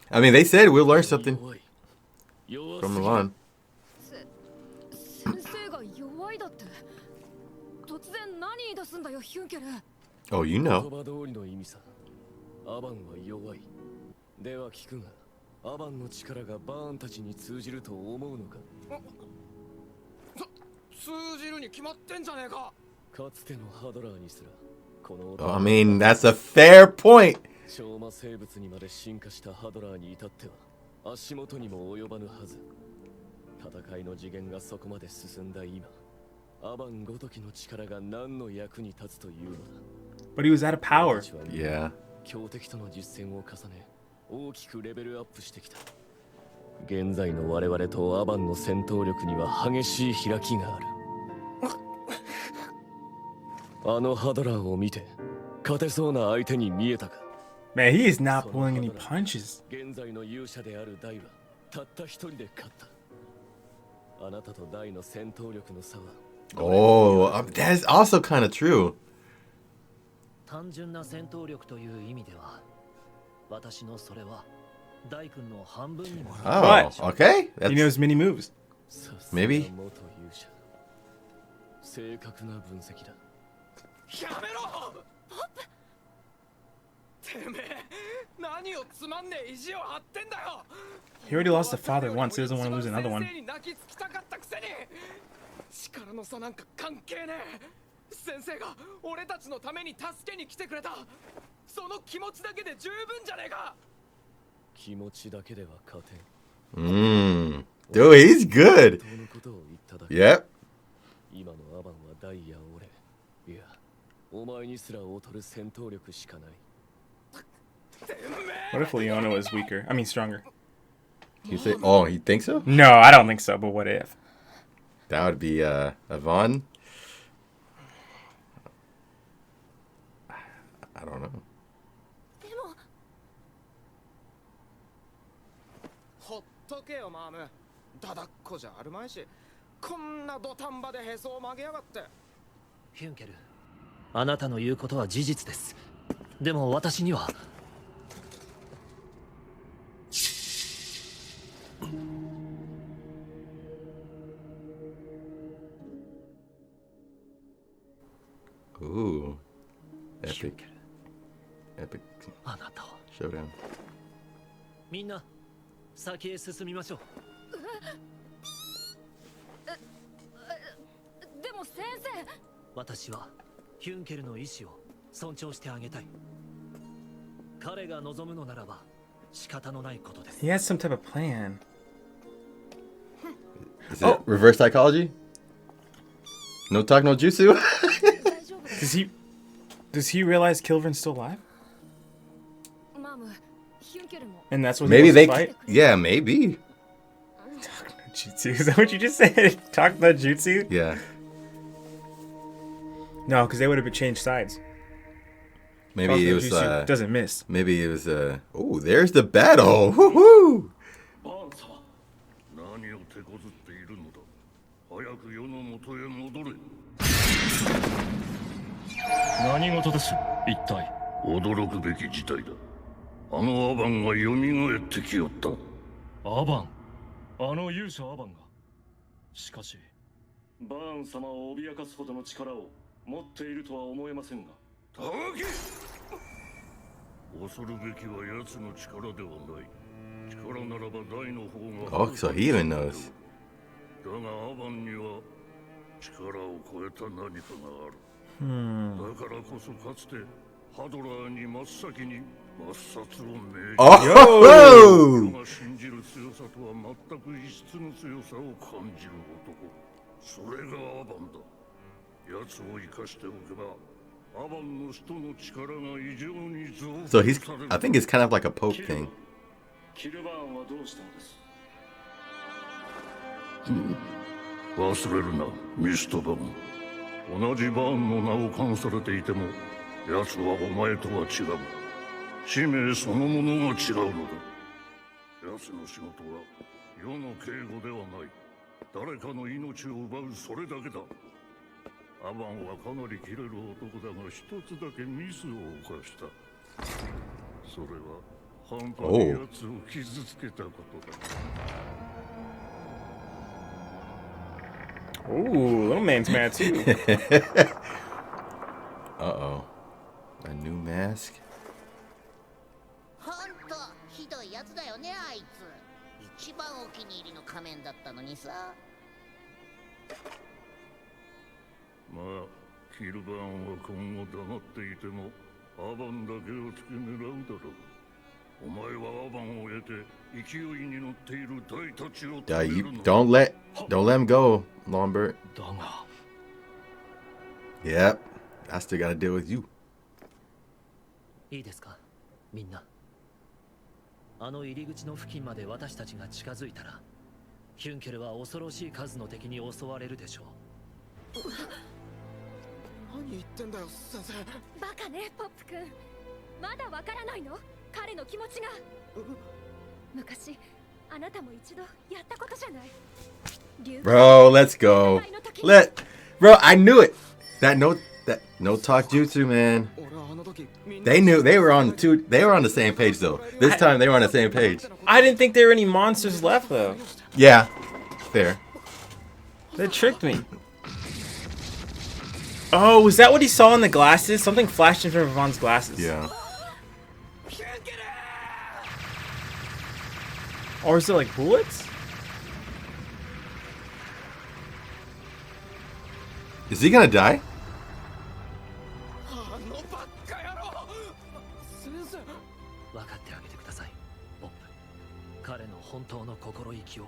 I mean, they said we'll learn something from Avan. 先生が弱いだって突然何言い出すんだよヒュンケル Oh, you 言 know. 葉通りの意味さ。アバンは弱い。では聞くが、アバンの力がバーンたちに通じると思うのか。通じるに決まってんじゃねえか。かつてのハドラーにすら、この I mean, that's a fair point. 超魔生物にまで進化したハドラーに至っては足元にも及ばぬはず。戦いの次元がそこまで進んだ今、アバンごときの力が何の役に立つというのだ。But he was out of power. Yeah. 強敵との実戦を重ね、大きくレベルアップしてきた。現在の我々とアバンの戦闘力には激しい開きがある。あのハドラーを見て、勝てそうな相手に見えたか。Man, he is not pulling any punches. 現在の勇者であるダイはたった一人で勝った。あなたとダイの戦闘力の差は。Oh, that's also kind of true. 単純な戦闘力という意味では、私のそれはダイ君の半分にも。Oh, okay. He knows many moves. Maybe. 元勇者。正確な分析だ。やめろ！てめえ、何をつまんねえ意地を張ってんだよ。 He already lost a father once. He doesn't want to lose another one. 先生に泣きつきたかったくせに力の差なんか関係ねえ。先生が俺たちのために助けに来てくれた。その気持ちだけで十分じゃねえか。気持ちだけでは勝てん。Dude, he's good. 本当のことを言っただけ。 Yep. 今のアバンはダイヤ俺。いや、お前にすら劣る戦闘力しかない。What if Leona was weaker? I mean, stronger. You say, oh, you think so? No, I don't think so. But what if? That would be Avan. I don't know. でもほっとけよマーム。だだっこじゃあるまいし、こんな土壇場でへそを曲げやがって。ヒュンケル、あなたの言うことは事実です。でも私にはOoh. Epic. Epic あなたを showdown. みんな先へ進みましょう。でも先生、私はヒュンケルの意志を尊重してあげたい。彼が望むのならば仕方のないことです。 He has some type of plan. Is it reverse psychology? No talk, no jutsu? Does he realize Kill-Vearn's still alive? マム、ヒュンケルも And that's what Maybe he they. wants to fight? Yeah, maybe. Jutsu. Is that what you just said? Talk about jutsu? Yeah. No, because they would have changed sides. Maybe Talk it no was. jutsu doesn't miss. Maybe it was. Oh, there's the battle. Woohoo! バーン様、何を手こずっているのだ。早く世の元へ戻れ。何事です一体。驚くべき事態だ。あのアバンが蘇ってきよった。アバン、あの勇者アバンが。しかしバーン様を脅かすほどの力を持っているとは思えませんが。たわけ。恐るべきは奴の力ではない。力ならば大の方が。 Oh, so he even knows. だがアバンには力を超えた何かがある。だからこそかつてハドラーに真っ先に抹殺を命じた。人が信じる強さとは全く異質の強さを感じる男。それがアバンだ。奴を生かしておけばアバンの使徒の力が異常に増 So 幅 he's. される。 I think it's kind of like a Pope thing. キルバーンはどうしたのです。忘れるな、ミストバーン。同じバーンの名を冠されていても、奴はお前とは違う。使命そのものが違うのだ。奴の仕事は世の警護ではない。誰かの命を奪うそれだけだ。アバンはかなりキレる男だが、一つだけミスを犯した。それは半端に奴を傷つけたことだ。Ooh, little man's mad too. Uh-oh. A new mask? ほんとひどいやつだよね、あいつ。一番お気に入りの仮面だったのにさ。まあ、キルバーンは今後黙っていてもアバンだけをつけ狙うだろう。お前はアバンを得て勢いに乗っている大たちを Yeah, you don't let him go, Lombert. だが Yep. I still gotta deal with you. いいですか、みんな。あの入り口の付近まで私たちが近づいたら、ヒュンケルは恐ろしい数の敵に襲われるでしょう。何言ってんだよ、先生。バカね、ポップ君。まだわからないの？彼の気持ちが。昔あなたも一度やったことじゃない。 Bro, let's go. Bro, I knew it. That no talk jutsu, man. They were on the same page though. This time they were on the same page. I didn't think there were any monsters left though. Yeah. Fair. They tricked me. Oh, was that what he saw in the glasses? Something flashed in front of Avan's glasses. Yeah. Or is it like bullets? Is he gonna die? 分かってあげてください、ポップ。彼の本当の心意気を。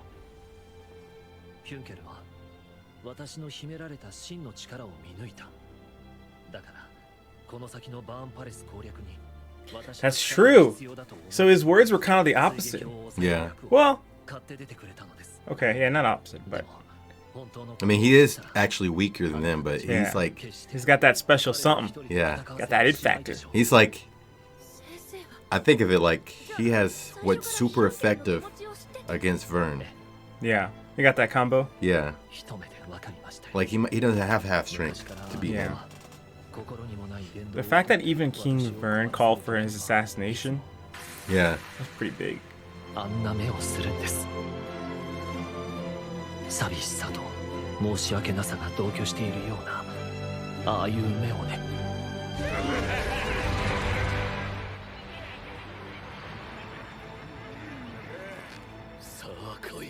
ヒュンケルは私の秘められた真の力を見抜いた。だからこの先のバーンパレス攻略に That's true. So his words were kind of the opposite. Yeah. Well, okay, yeah, not opposite, but I mean, he is actually weaker than them, but yeah. he's like, he's got that special something. yeah, Got that it factor. He's like, I think of it like he has what's super effective against Vern. Yeah, he got that combo. Yeah, like he doesn't have half strength to beat him. The fact that even Kill-Vearn called for his assassination, yeah, that's pretty big. あんな目をするんです。寂しさと申し訳なさが同居しているような、ああいう目をね。さあ来い。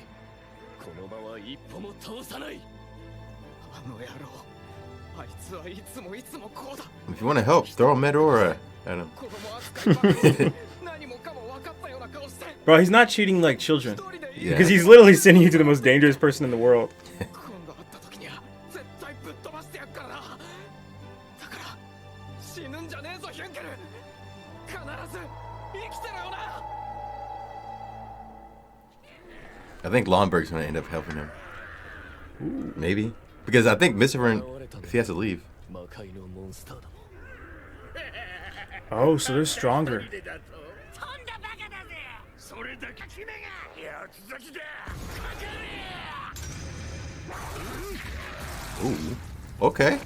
この場は一歩も通さない。あの野郎、あいつはいつもいつもこうだ。 If you want to help, throw a Medora at him. Bro, he's not cheating like children. Yeah. Because he's literally sending you to the most dangerous person in the world. I think Lomberg's gonna end up helping him. Maybe. Because I think Mr. Vern, if he has to leave. Oh, so they're stronger. Ooh, okay.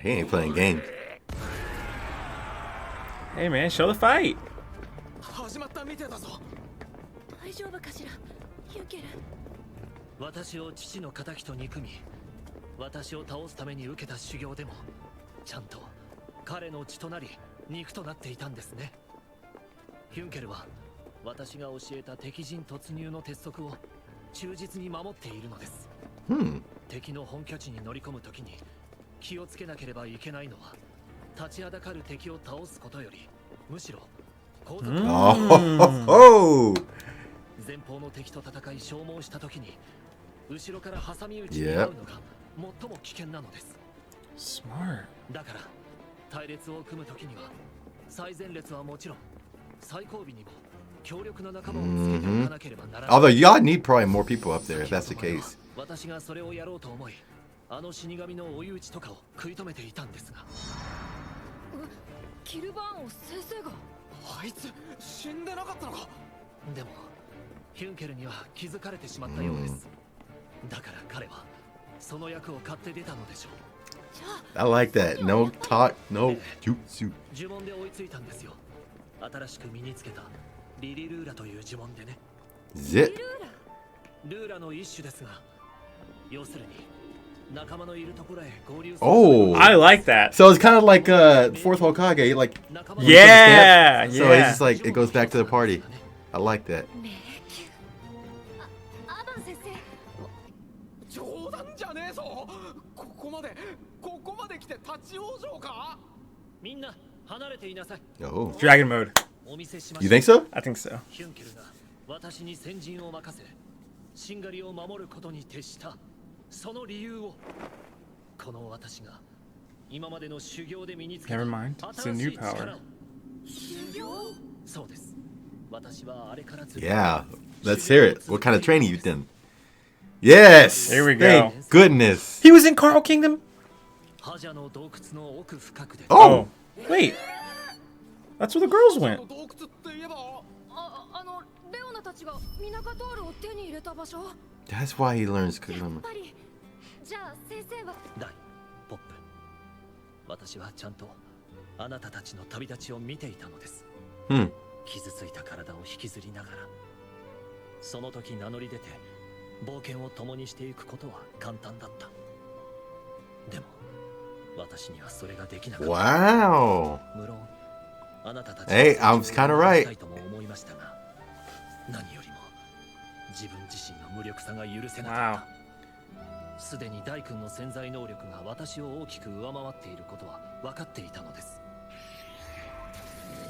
He ain't playing games. Hey man, show the fight. 始まったみてえだぞ。大丈夫かしら、ヒュンケル。私を父の仇と憎み、私を倒すために受けた修行でも、ちゃんと彼の血となり肉となっていたんですね。ヒュンケルは私が教えた敵陣突入の鉄則を忠実に守っているのです。敵の本拠地に乗り込むときに気をつけなければいけないのは、立ちはだかる敵を倒すことより、むしろ後続前方の敵と戦い消耗したときに後ろから挟み撃ちに遭うのが最も危険なのです。Smart. だから隊列を組むときには最前列はもちろん最後尾にも強力な仲間をつけておかなければならない。Although y'all need probably more people up there if that's the case. 私がそれをやろうと思い、あの死神の追い打ちとかを食い止めていたんですが。キルバーンを先生が。あいつ死んでなかったのか。でもヒュンケルには気づかれてしまったようです。だから彼はその役を買って出たのでしょう。 I like that. No talk, no jutsu. 呪文で追いついたんですよ。新しく身につけたリリルーラという呪文でね。Zip. ルーラの一種ですが、要するに仲間のいるところへ合流する。 Oh, I like that. So it's kind of like fourth Hokage, like yeah, So it's just like it goes back to the party. I like that. アバン先生。冗談じゃねえぞ。ここまで来て立ち往生か。みんな離れていなさい。 Oh, Dragon mode. you think so? I think so. ヒュンケルが私に先陣を任せ、シンガリを守ることに徹したその理由を、この私が今までの修行で身につけた Never mind. It's a new power. そうです。私はあれからずっと Yeah, let's hear it. What kind of training you done? Yes. Here we go. Thank goodness. He was in Coral Kingdom? 覇者の洞窟の奥深くで。 Oh, Wait. That's where the girls went. 洞窟って言えば。レオナたちがミナカトールを手に入れた場所。 that's why he learns や Kagama. っぱり。じゃあ先生は。ダイ、ポップ。私はちゃんとあなたたちの旅立ちを見ていたのです。傷ついた体を引きずりながら、その時名乗り出て冒険を共にしていくことは簡単だった。でも私にはそれができなかった。 Wow. 無論あなたたち Hey, I was kind of right. とも思いましたが、何よりも自分自身の無力さが許せなかった。すでに大君の潜在能力が私を大きく上回っていることは分かっていたのです。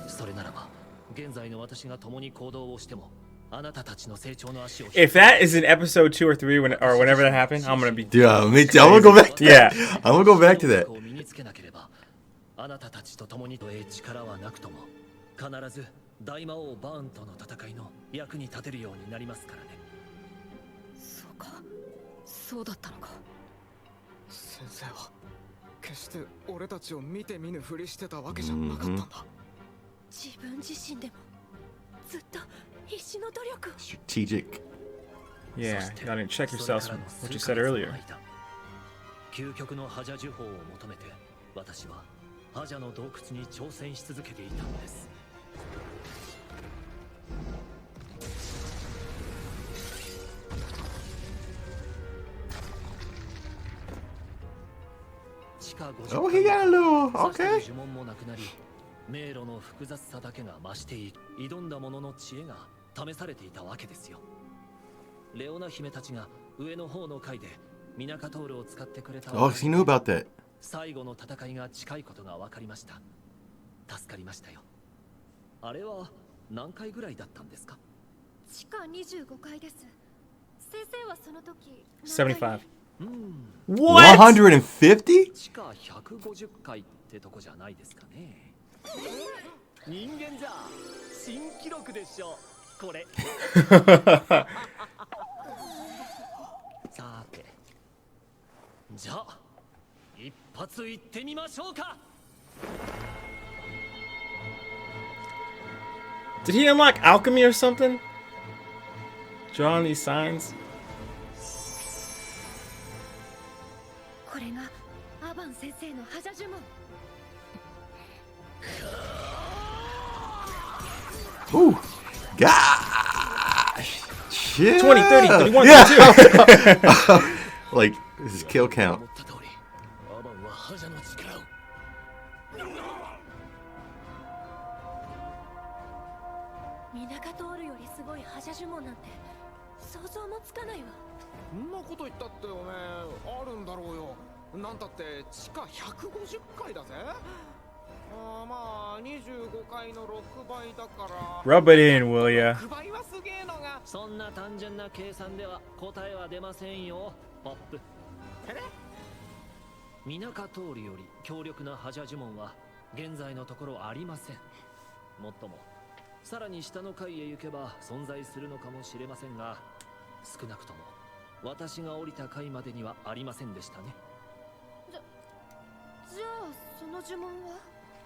それならば現在の私が共に行動をしてもあなたたちの成長の足を If that is in episode 2 or 3 or whenever that happened, I'm gonna be. Yeah, me too. I'm gonna go back to that. I'm gonna go back to that. 身につけなければあなたたちと共に力はなくとも必ず大魔王バーンとの戦いの役に立てるようになりますからね。そうか、そうだったのか。先生は決して俺たちを見て見ぬふりしてたわけじゃなかったんだ。自分自身でもずっと必死の努力。 Strategic. Yeah, you gotta check yourselves from what you said earlier. 究極の覇者呪法を求めて私は覇者の洞窟に挑戦し続けていたのです。Oh, he got a little. Okay. 呪文もなくなり、迷路の複雑さだけが増している。挑んだ者の知恵が試されていたわけですよ。レオナ姫たちが上の方の階でミナカトールを使ってくれた。Oh, he knew about that. 最後の戦いが近いことが分かりました。助かりましたよ。あれは何回ぐらいだったんですか？地下25階です。先生はその時75. What? 150? 地下150階ってとこじゃないですかね。人間じゃ新記録でしょこれ。さて、じゃあ一発行ってみましょうか。Did he unlock alchemy or something? Drawing these signs? これがアバン先生の覇者呪文。Ooh, gosh, shit. 20, 30, 31, yeah. 32. Like this is kill count. アバンは覇者の力を。ミナカトールよりすごい覇者呪文なんて想像もつかないわ。そんなこと言ったっておめえあるんだろうよ。なんたって地下150階だぜ。まあ25階の6倍だから。Rub it in, will ya? 6倍はすげえのが。そんな単純な計算では答えは出ませんよ、ポップ。ミナカトールより強力な覇者呪文は現在のところありません。もっともさらに下の階へ行けば存在するのかもしれませんが、少なくとも私が降りた階までにはありませんでしたね。じゃあその呪文は？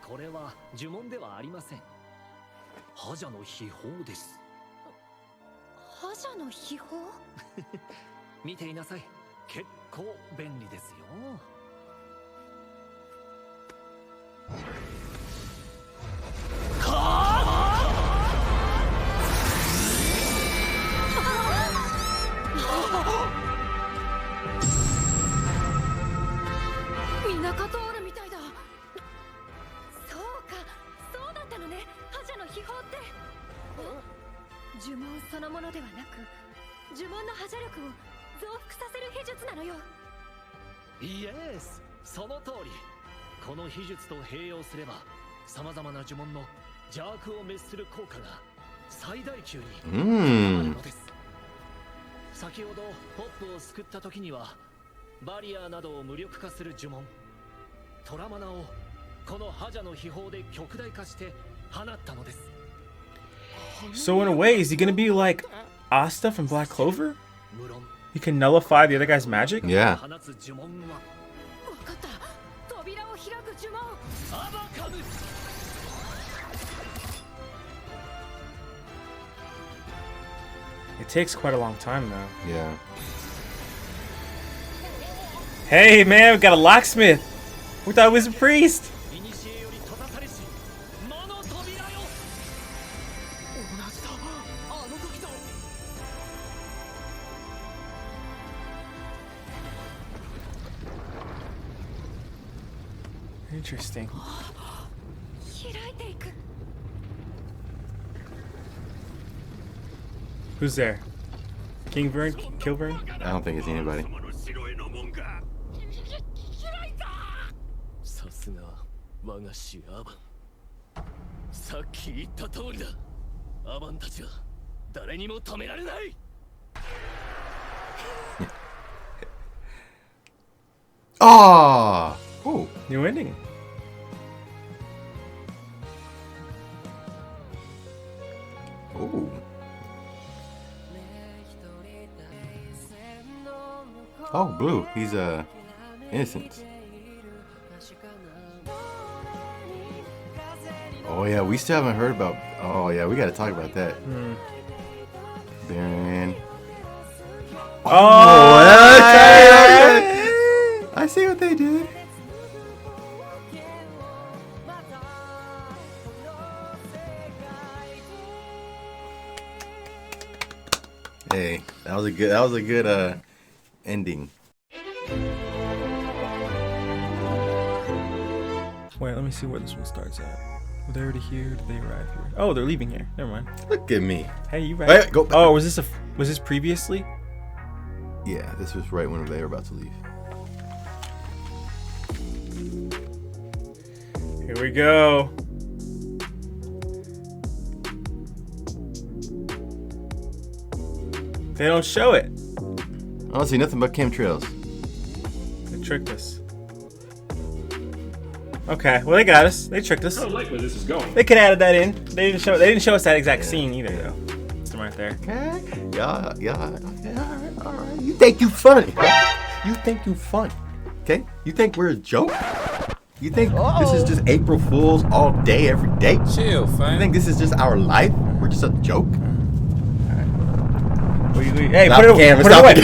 これは呪文ではありません。覇者の秘宝です。覇者の秘宝？見ていなさい。結構便利ですよ。ミナカトールみたいだ。そうか、そうだったのね。覇者の秘宝って。呪文そのものではなく、呪文の覇者力を増幅させる秘術なのよ。イエス、その通り。この秘術と併用すれば様々な呪文の邪悪を滅する効果が最大級に高まるのです。先ほどポップを救った時にはバリアなどを無力化する呪文トラマナをこの覇者の秘宝で極大化して放ったのです。 So in a way, is he gonna be like Asta from Black Clover? He can nullify the other guy's magic? Yeah. 放つ呪文はわかった。扉を開く呪文。アバカム。 It takes quite a long time though. Yeah. Hey man, we got a locksmith. We thought it was a priest. Interesting. 開いていく。 Who's there? Kill-Vearn? I don't think it's anybody. 我が主アバン。さっき言った通りだ。アバンたちは誰にも止められない。Ah! Oh. New ending. Oh. Oh, Blue. He's innocent. Oh yeah, we still haven't heard about. Oh yeah, we got to talk about that. Baron. Oh, I see what they did. Hey, that was a good ending. Wait, let me see where this one starts at. Were they already here? Did they arrive here? Oh, they're leaving here. Never mind. Look at me. Hey, you right? Wait, go back. Oh, was this previously? Yeah, this was right when they were about to leave. Here we go. They don't show it. I don't see nothing but chemtrails. They tricked us. Okay, well they got us. They tricked us. I don't like where this is going. They could have added that in. They didn't show us that exact scene either though. It's right there. Okay. Yeah. All right. You think you funny? You think you funny? Okay. You think we're a joke? You think this is just April Fools all day, every day? Chill, fam. You think this is just our life? We're just a joke? Hey, Stop put it the camera, put it away.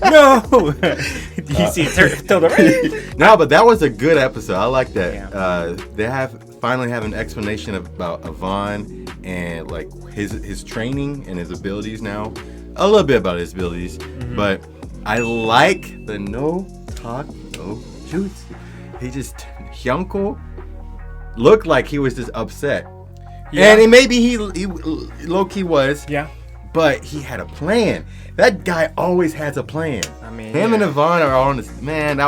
No. Do you see it till the right? No, but that was a good episode. I like that. Yeah. They finally have an explanation about Avan and like his training and his abilities now. A little bit about his abilities, but I like the no talk, no jutsu. Hyunko looked like he was just upset. Yeah. And maybe he low-key was. Yeah. But he had a plan. That guy always has a plan. I mean, him and Avan are on this. Man,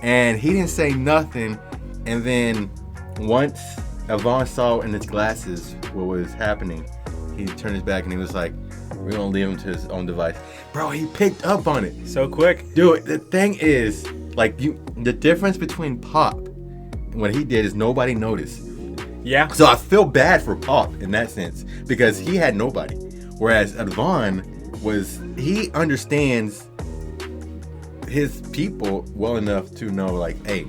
and he didn't say nothing. And then once Avan saw in his glasses what was happening, he turned his back and he was like, "We're gonna leave him to his own device." Bro, he picked up on it so quick. Dude, the thing is, like, the difference between Pop and what he did is nobody noticed. Yeah. So I feel bad for Pop in that sense because he had nobody. Whereas Avan he understands his people well enough to know, like, hey,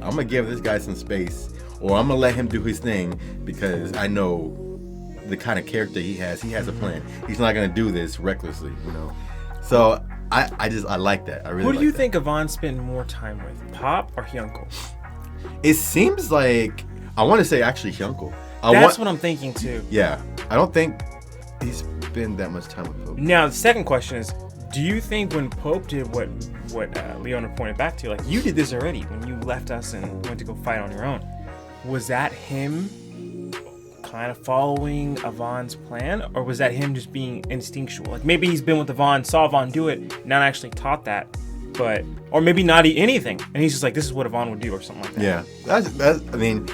I'm gonna give this guy some space, or I'm gonna let him do his thing because I know the kind of character he has. He has a plan. He's not gonna do this recklessly, you know. So I like that. I really. Who do you think Avan spent more time with, Pop or Hyunko? It seems like I want to say actually Hyunko. That's what I'm thinking too. Yeah, I don't think he's been that much time with Pope. Now the second question is, do you think when Pope did what Leona pointed back to, like, you did this already when you left us and went to go fight on your own, was that him kind of following Avan's plan, or was that him just being instinctual? Like, maybe he's been with Avan, saw Avan do it, not actually taught that, but, or maybe not anything, and he's just like, this is what Avan would do or something like that. Yeah, that's I mean,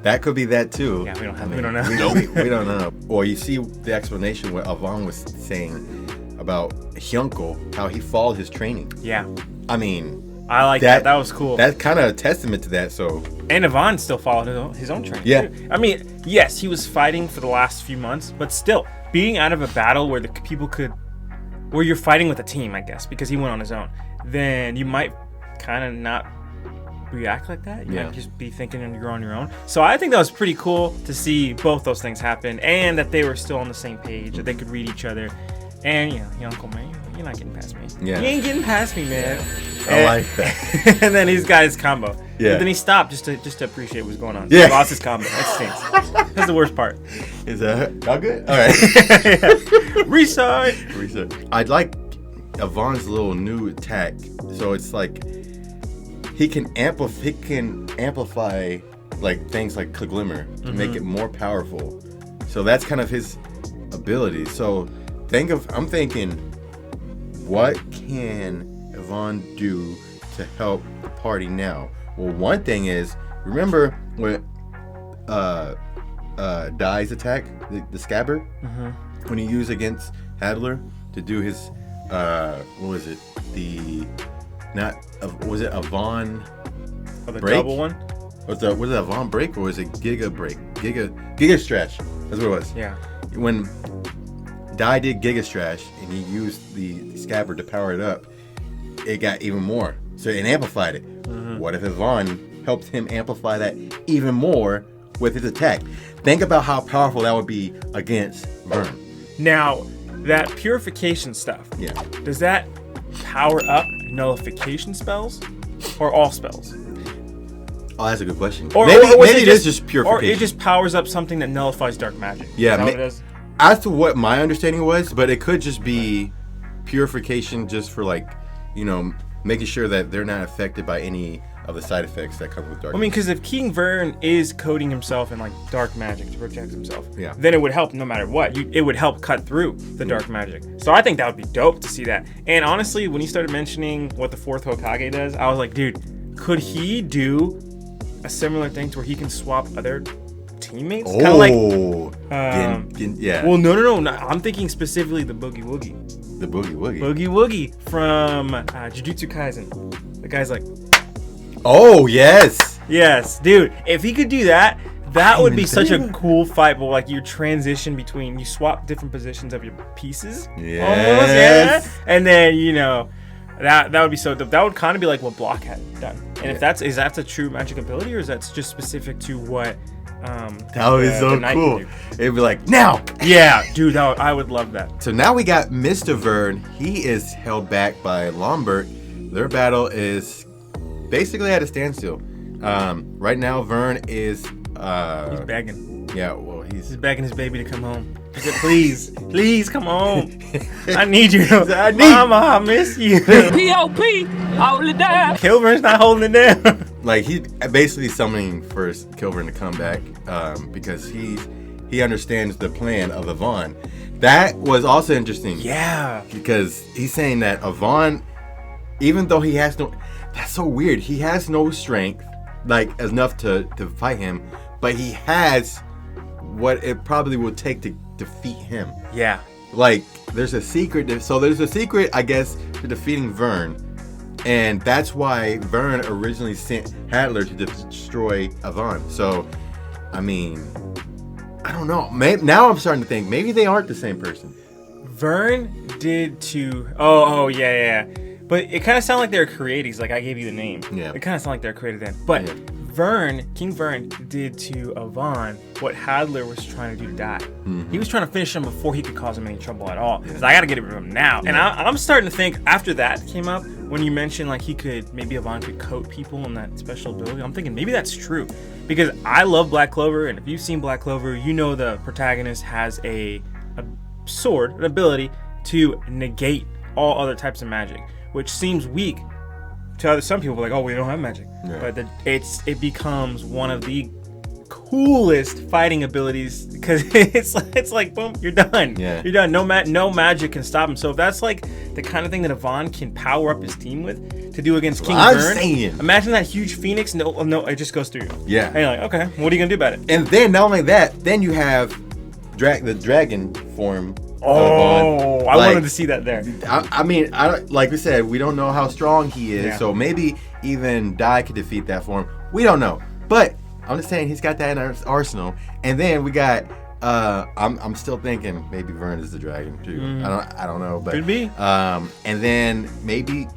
that could be that too. Yeah, we don't know. We don't know. Or you see the explanation where Avan was saying about Hyunko, how he followed his training. Yeah. I mean, I like that. That was cool. That's kind of a testament to that. So. And Avan still followed his own training. Yeah. Too. I mean, yes, he was fighting for the last few months, but still being out of a battle where the people where you're fighting with a team, I guess, because he went on his own, then you might kind of not react like that. You might just be thinking you're on your own. So I think that was pretty cool to see both those things happen, and that they were still on the same page, that they could read each other. And Uncle man, you're not getting past me. Yeah. You ain't getting past me, man. I like that. And then he's got his combo. Yeah. But then he stopped just to appreciate what's going on. Yeah. He lost his combo. That stinks. That's the worst part. Is that all good? All right. Restart. I'd like Avan's little new attack. So it's like he can amplify like things like Glimmer to make it more powerful. So that's kind of his ability. So I'm thinking, what can Avan do to help the party now? Well, one thing is, remember when Dai's attack, the scabbard, when he used against Hadler to do his what was it? Was it Avan? Oh, the break? double one? Was it Avan break or was it Giga break? Giga stretch. That's what it was. Yeah. When Dai did Giga stretch and he used the scabbard to power it up, it got even more. So it amplified it. What if Avan helped him amplify that even more with his attack? Think about how powerful that would be against Vearn. Now, that purification stuff. Yeah. Does that power up nullification spells or all spells? Oh, that's a good question. Or maybe was it is just purification. Or it just powers up something that nullifies dark magic. Yeah. Is that what it is? As to what my understanding was, but it could just be purification just for making sure that they're not affected by any of the side effects that come with dark. I mean, because if Kill-Vearn is coating himself in dark magic to protect himself, yeah, then it would help no matter what. It would help cut through the dark magic. So I think that would be dope to see that. And honestly, when you started mentioning what the fourth Hokage does, I was like, dude, could he do a similar thing to where he can swap other teammates? Oh, kind of yeah. Well, no. I'm thinking specifically the Boogie Woogie. The Boogie Woogie. Boogie Woogie from Jujutsu Kaisen. The guy's like, oh yes, dude. If he could do that, that would be such a cool fight. But you transition between, you swap different positions of your pieces. Yes. Almost, and then that would be so dope. That would kind of be like what Block had done. And if that's a true magic ability, or is that just specific to what? That would be so cool. It'd be like, now. Yeah, dude. I would love that. So now we got Mr. Vearn. He is held back by Lombard. Their battle is basically at a standstill. Right now, Vearn is he's begging. Yeah, well, he's begging his baby to come home. He said, please come home. I need you. Mama, I miss you. P.O.P. hold it down. Kill-Vearn's not holding it down. He's basically summoning first Kill-Vearn to come back because he understands the plan of Avan. That was also interesting. Yeah. Because he's saying that Avan, even though he has no... That's so weird. He has no strength, enough to fight him, but he has what it probably will take to defeat him. Yeah. There's a secret. So there's a secret, I guess, to defeating Vearn. And that's why Vearn originally sent Hadler to destroy Avan. So, I mean, I don't know. Now I'm starting to think maybe they aren't the same person. Vearn did to... Oh, yeah. But it kind of sounded like they were created. I gave you the name. Yeah. It kind of sounded like they were created then. But Kill-Vearn did to Avan what Hadler was trying to do to Dai. Mm-hmm. He was trying to finish him before he could cause him any trouble at all. So I got to get rid of him now. Yeah. And I'm starting to think, after that came up, when you mentioned maybe Avan could coat people in that special ability, I'm thinking maybe that's true. Because I love Black Clover, and if you've seen Black Clover, you know the protagonist has a sword, an ability to negate all other types of magic, which seems weak to some people. We don't have magic. Yeah. But it becomes one of the coolest fighting abilities because it's like boom, you're done. Yeah. You're done. No magic can stop him. So if that's the kind of thing that Avan can power up his team with to do against Kill-Vearn, imagine that huge phoenix. No, it just goes through. Yeah. And you're like, okay, what are you gonna do about it? And then not only that, then you have the dragon form. Oh, I wanted to see that there. I mean, like we said, we don't know how strong he is, so maybe even Dai could defeat that form. We don't know, but I'm just saying he's got that in our arsenal. And then we got, I'm still thinking maybe Vearn is the dragon too. I don't know, but could be. And then maybe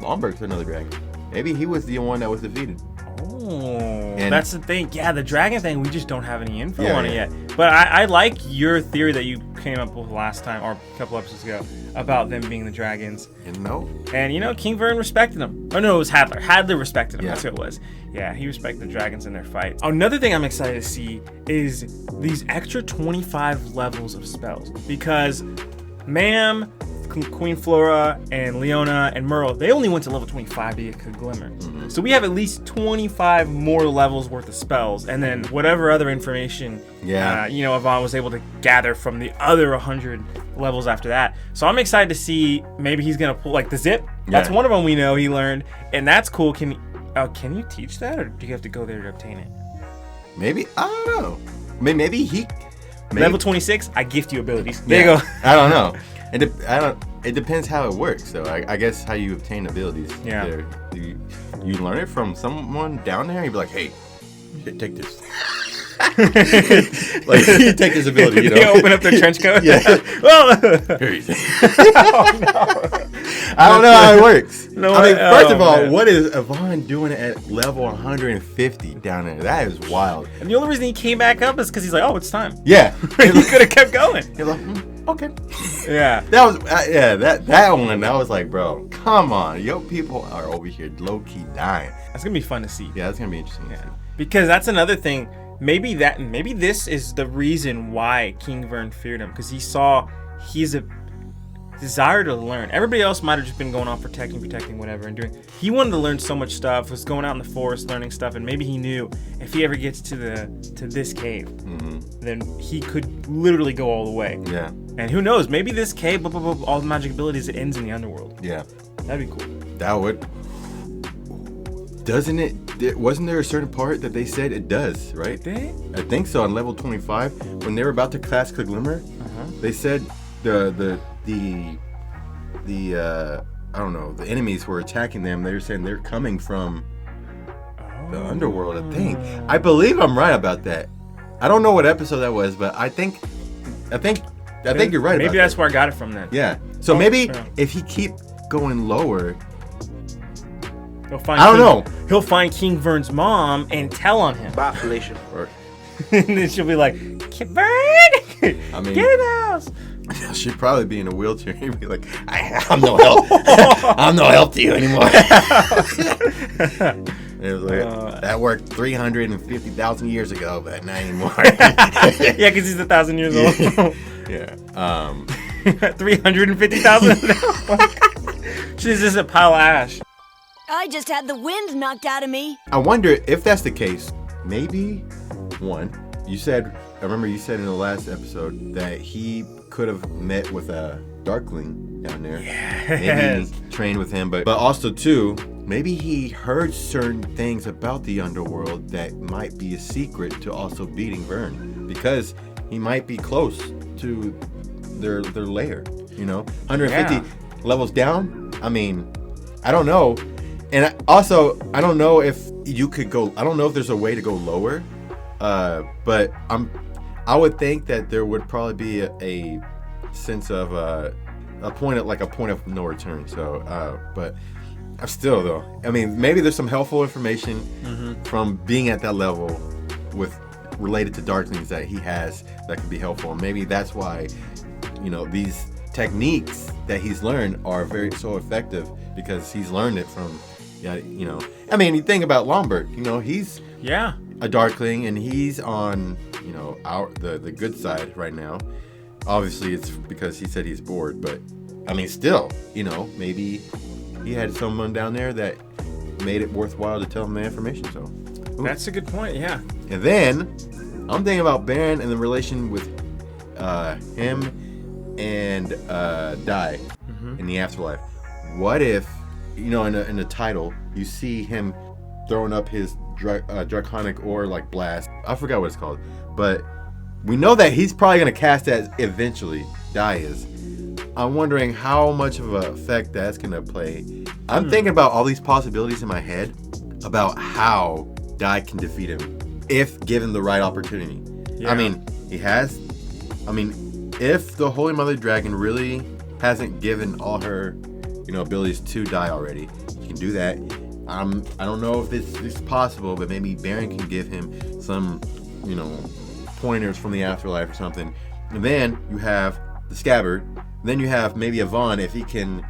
Lombard's another dragon. Maybe he was the one that was defeated. Oh, and that's the thing. Yeah, the dragon thing, we just don't have any info on it yet. But I like your theory that you came up with last time, or a couple episodes ago, about them being the dragons. And Kill-Vearn respected them. Oh, no, it was Hadler. Hadler respected them. Yeah. That's what it was. Yeah, he respected the dragons in their fight. Another thing I'm excited to see is these extra 25 levels of spells. Because Mam, Queen Flora, and Leona, and Merle, they only went to level 25 to get Glimmer. Mm-hmm. So we have at least 25 more levels worth of spells, and then whatever other information, Avan was able to gather from the other 100 levels after that. So I'm excited to see maybe he's gonna pull like the zip. That's one of them we know he learned, and that's cool. Can you teach that, or do you have to go there to obtain it? Maybe, I don't know. Maybe level 26. I gift you abilities. There you go. I don't know. It depends how it works. So I guess how you obtain abilities. Yeah. There. You learn it from someone down there. You'd be like, hey, take this. Like you take this ability. You know. They open up their trench coat. Yeah. Well. Here you go. I don't know how it works. No, I mean, first of all, man. what is Avan doing at level 150 down there? That is wild. And the only reason he came back up is because he's like, oh, it's time. Yeah. He could have kept going. He's like, okay. Yeah. That was that one. I was like, bro, come on, yo, people are over here low key dying. That's gonna be fun to see. Yeah, that's gonna be interesting. Yeah. Because that's another thing. Maybe this is the reason why Kill-Vearn feared him, because he's a desire to learn. Everybody else might have just been going on protecting, whatever, and doing. He wanted to learn so much stuff. Was going out in the forest learning stuff, and maybe he knew if he ever gets to this cave, then he could literally go all the way. Yeah. And who knows? Maybe this cave, all the magic abilities, it ends in the underworld. Yeah. That'd be cool. That would. Doesn't it? Wasn't there a certain part that they said it does, right? Did? I think so. On level 25, when they were about to cast Glimmer, they said the I don't know, the enemies were attacking them. They were saying they're coming from the underworld. I think. I believe I'm right about that. I don't know what episode that was, but I think you're right. Maybe that's where I got it from then. Yeah. So maybe if he keep going lower. I don't know. He'll find Kill-Vearn's mom and tell on him. Bye, Felicia. And then she'll be like, Kill-Vearn, I mean, get in the house. She'd probably be in a wheelchair. He'd be like, I'm no help. I'm no help to you anymore. It was like, that worked 350,000 years ago, but not anymore. Yeah, because he's 1,000 years old. Yeah. 350,000? She's just a pile of ash. I just had the wind knocked out of me. I wonder if that's the case. Maybe one. I remember you said in the last episode that he could have met with a Darkling down there. Yes. Maybe he trained with him, but also too, maybe he heard certain things about the underworld that might be a secret to also beating Vearn, because he might be close to their lair. 150 levels down. I mean, I don't know. And I don't know if you could go. I don't know if there's a way to go lower, but I would think that there would probably be a sense of a point of no return. So, but still though, I mean, maybe there's some helpful information from being at that level related to Darklings that he has that could be helpful. And maybe that's why, these techniques that he's learned are so effective, because he's learned it from. Yeah, I mean, you think about Lombard. He's a Darkling, and he's on the good side right now. Obviously, it's because he said he's bored, but I mean, still, maybe he had someone down there that made it worthwhile to tell him the information. So that's a good point. Yeah. And then I'm thinking about Baron and the relation with him and Dai in the afterlife. What if? In the title, you see him throwing up his draconic ore like blast. I forgot what it's called, but we know that he's probably gonna cast that eventually. Dai is. I'm wondering how much of an effect that's gonna play. I'm thinking about all these possibilities in my head about how Dai can defeat him if given the right opportunity. Yeah. I mean, if the Holy Mother Dragon really hasn't given all her abilities to Dai already, he can do that. I don't know if this is possible, but maybe Baron can give him some, pointers from the afterlife or something. And then you have the Scabbard. And then you have maybe Avan, if he can,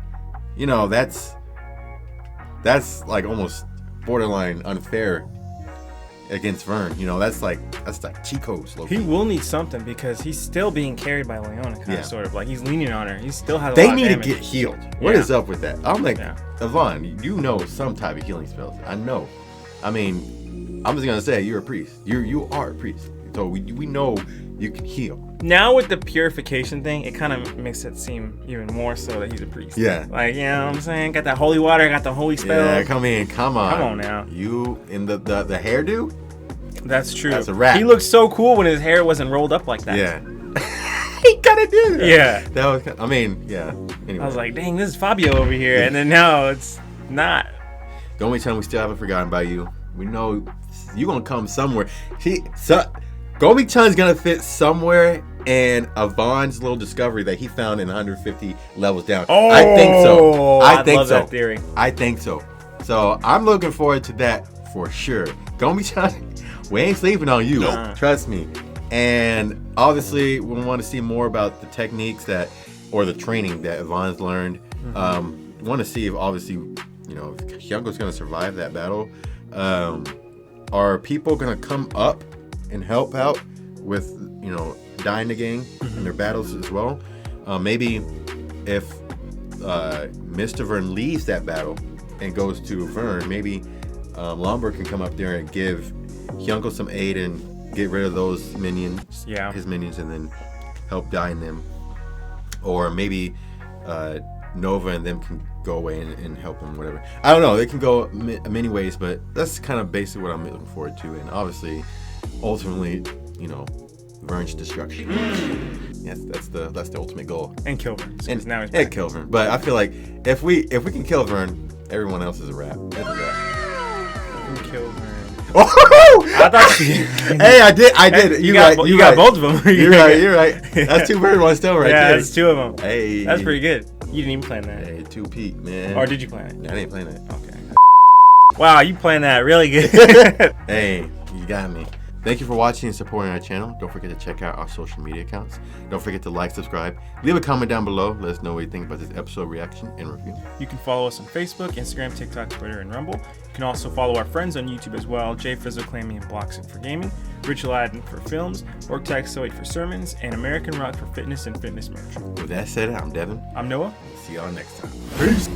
that's like almost borderline unfair against Vearn. That's like Chico's. He will need something, because he's still being carried by Leona, sort of like he's leaning on her. He still has. They need to get healed. What is up with that? I'm like, Avan, some type of healing spells. I know. I mean, I'm just gonna say you're a priest. You are a priest. So we know you can heal. Now with the purification thing, it kind of makes it seem even more so that he's a priest. Yeah. Like, you know what I'm saying? Got that holy water, got the holy spell. Yeah, come on. Come on now. You in the hairdo? That's true. That's a wrap. He looked so cool when his hair wasn't rolled up like that. Yeah. He kind of did. Yeah. That was. I mean, yeah. Anyway. I was like, dang, this is Fabio over here, and then now it's not. Gomechan, we still haven't forgotten about you. We know you gonna come somewhere. Gomechan's gonna fit somewhere in Avan's little discovery that he found in 150 levels down. Oh, I think so. I think love so. that theory. I think so. So I'm looking forward to that for sure. Gomechan, we ain't sleeping on you. Trust me. And obviously, we want to see more about the techniques or the training that Avan's learned. Want to see if obviously, if Hyanko's going to survive that battle. Are people going to come up and help out with, dying the gang in their battles as well? Maybe if Mr. Vearn leaves that battle and goes to Vearn, maybe Lombard can come up there and give Hyanko some aid and get rid of those minions, his minions, and then help dine them. Or maybe Nova and them can go away and help him, whatever. I don't know. They can go many ways, but that's kind of basically what I'm looking forward to. And obviously, ultimately, Vearn's destruction. Yes, that's the ultimate goal. And Kill-Vearn. And now he's back. Kill-Vearn. But I feel like if we can kill Vearn, everyone else is a wrap. That's a wrap. Kill-Vearn. Oh! I thought Hey, I did. You got both of them. You're right. That's two birds, one stone right there. Yeah, that's two of them. Hey. That's pretty good. You didn't even plan that. Hey, 2P, man. Or did you plan it? I didn't plan it. Okay. Wow, you planned that really good. Hey, you got me. Thank you for watching and supporting our channel. Don't forget to check out our social media accounts. Don't forget to like, subscribe, leave a comment down below. Let us know what you think about this episode reaction and review. You can follow us on Facebook, Instagram, TikTok, Twitter, and Rumble. You can also follow our friends on YouTube as well. Jay Frizzle Clammy and Bloxon for gaming, Rich Aladdin for films, Orktaxoid for sermons, and American Rock for fitness and fitness merch. With that said, I'm Devin. I'm Noah. See y'all next time. Peace.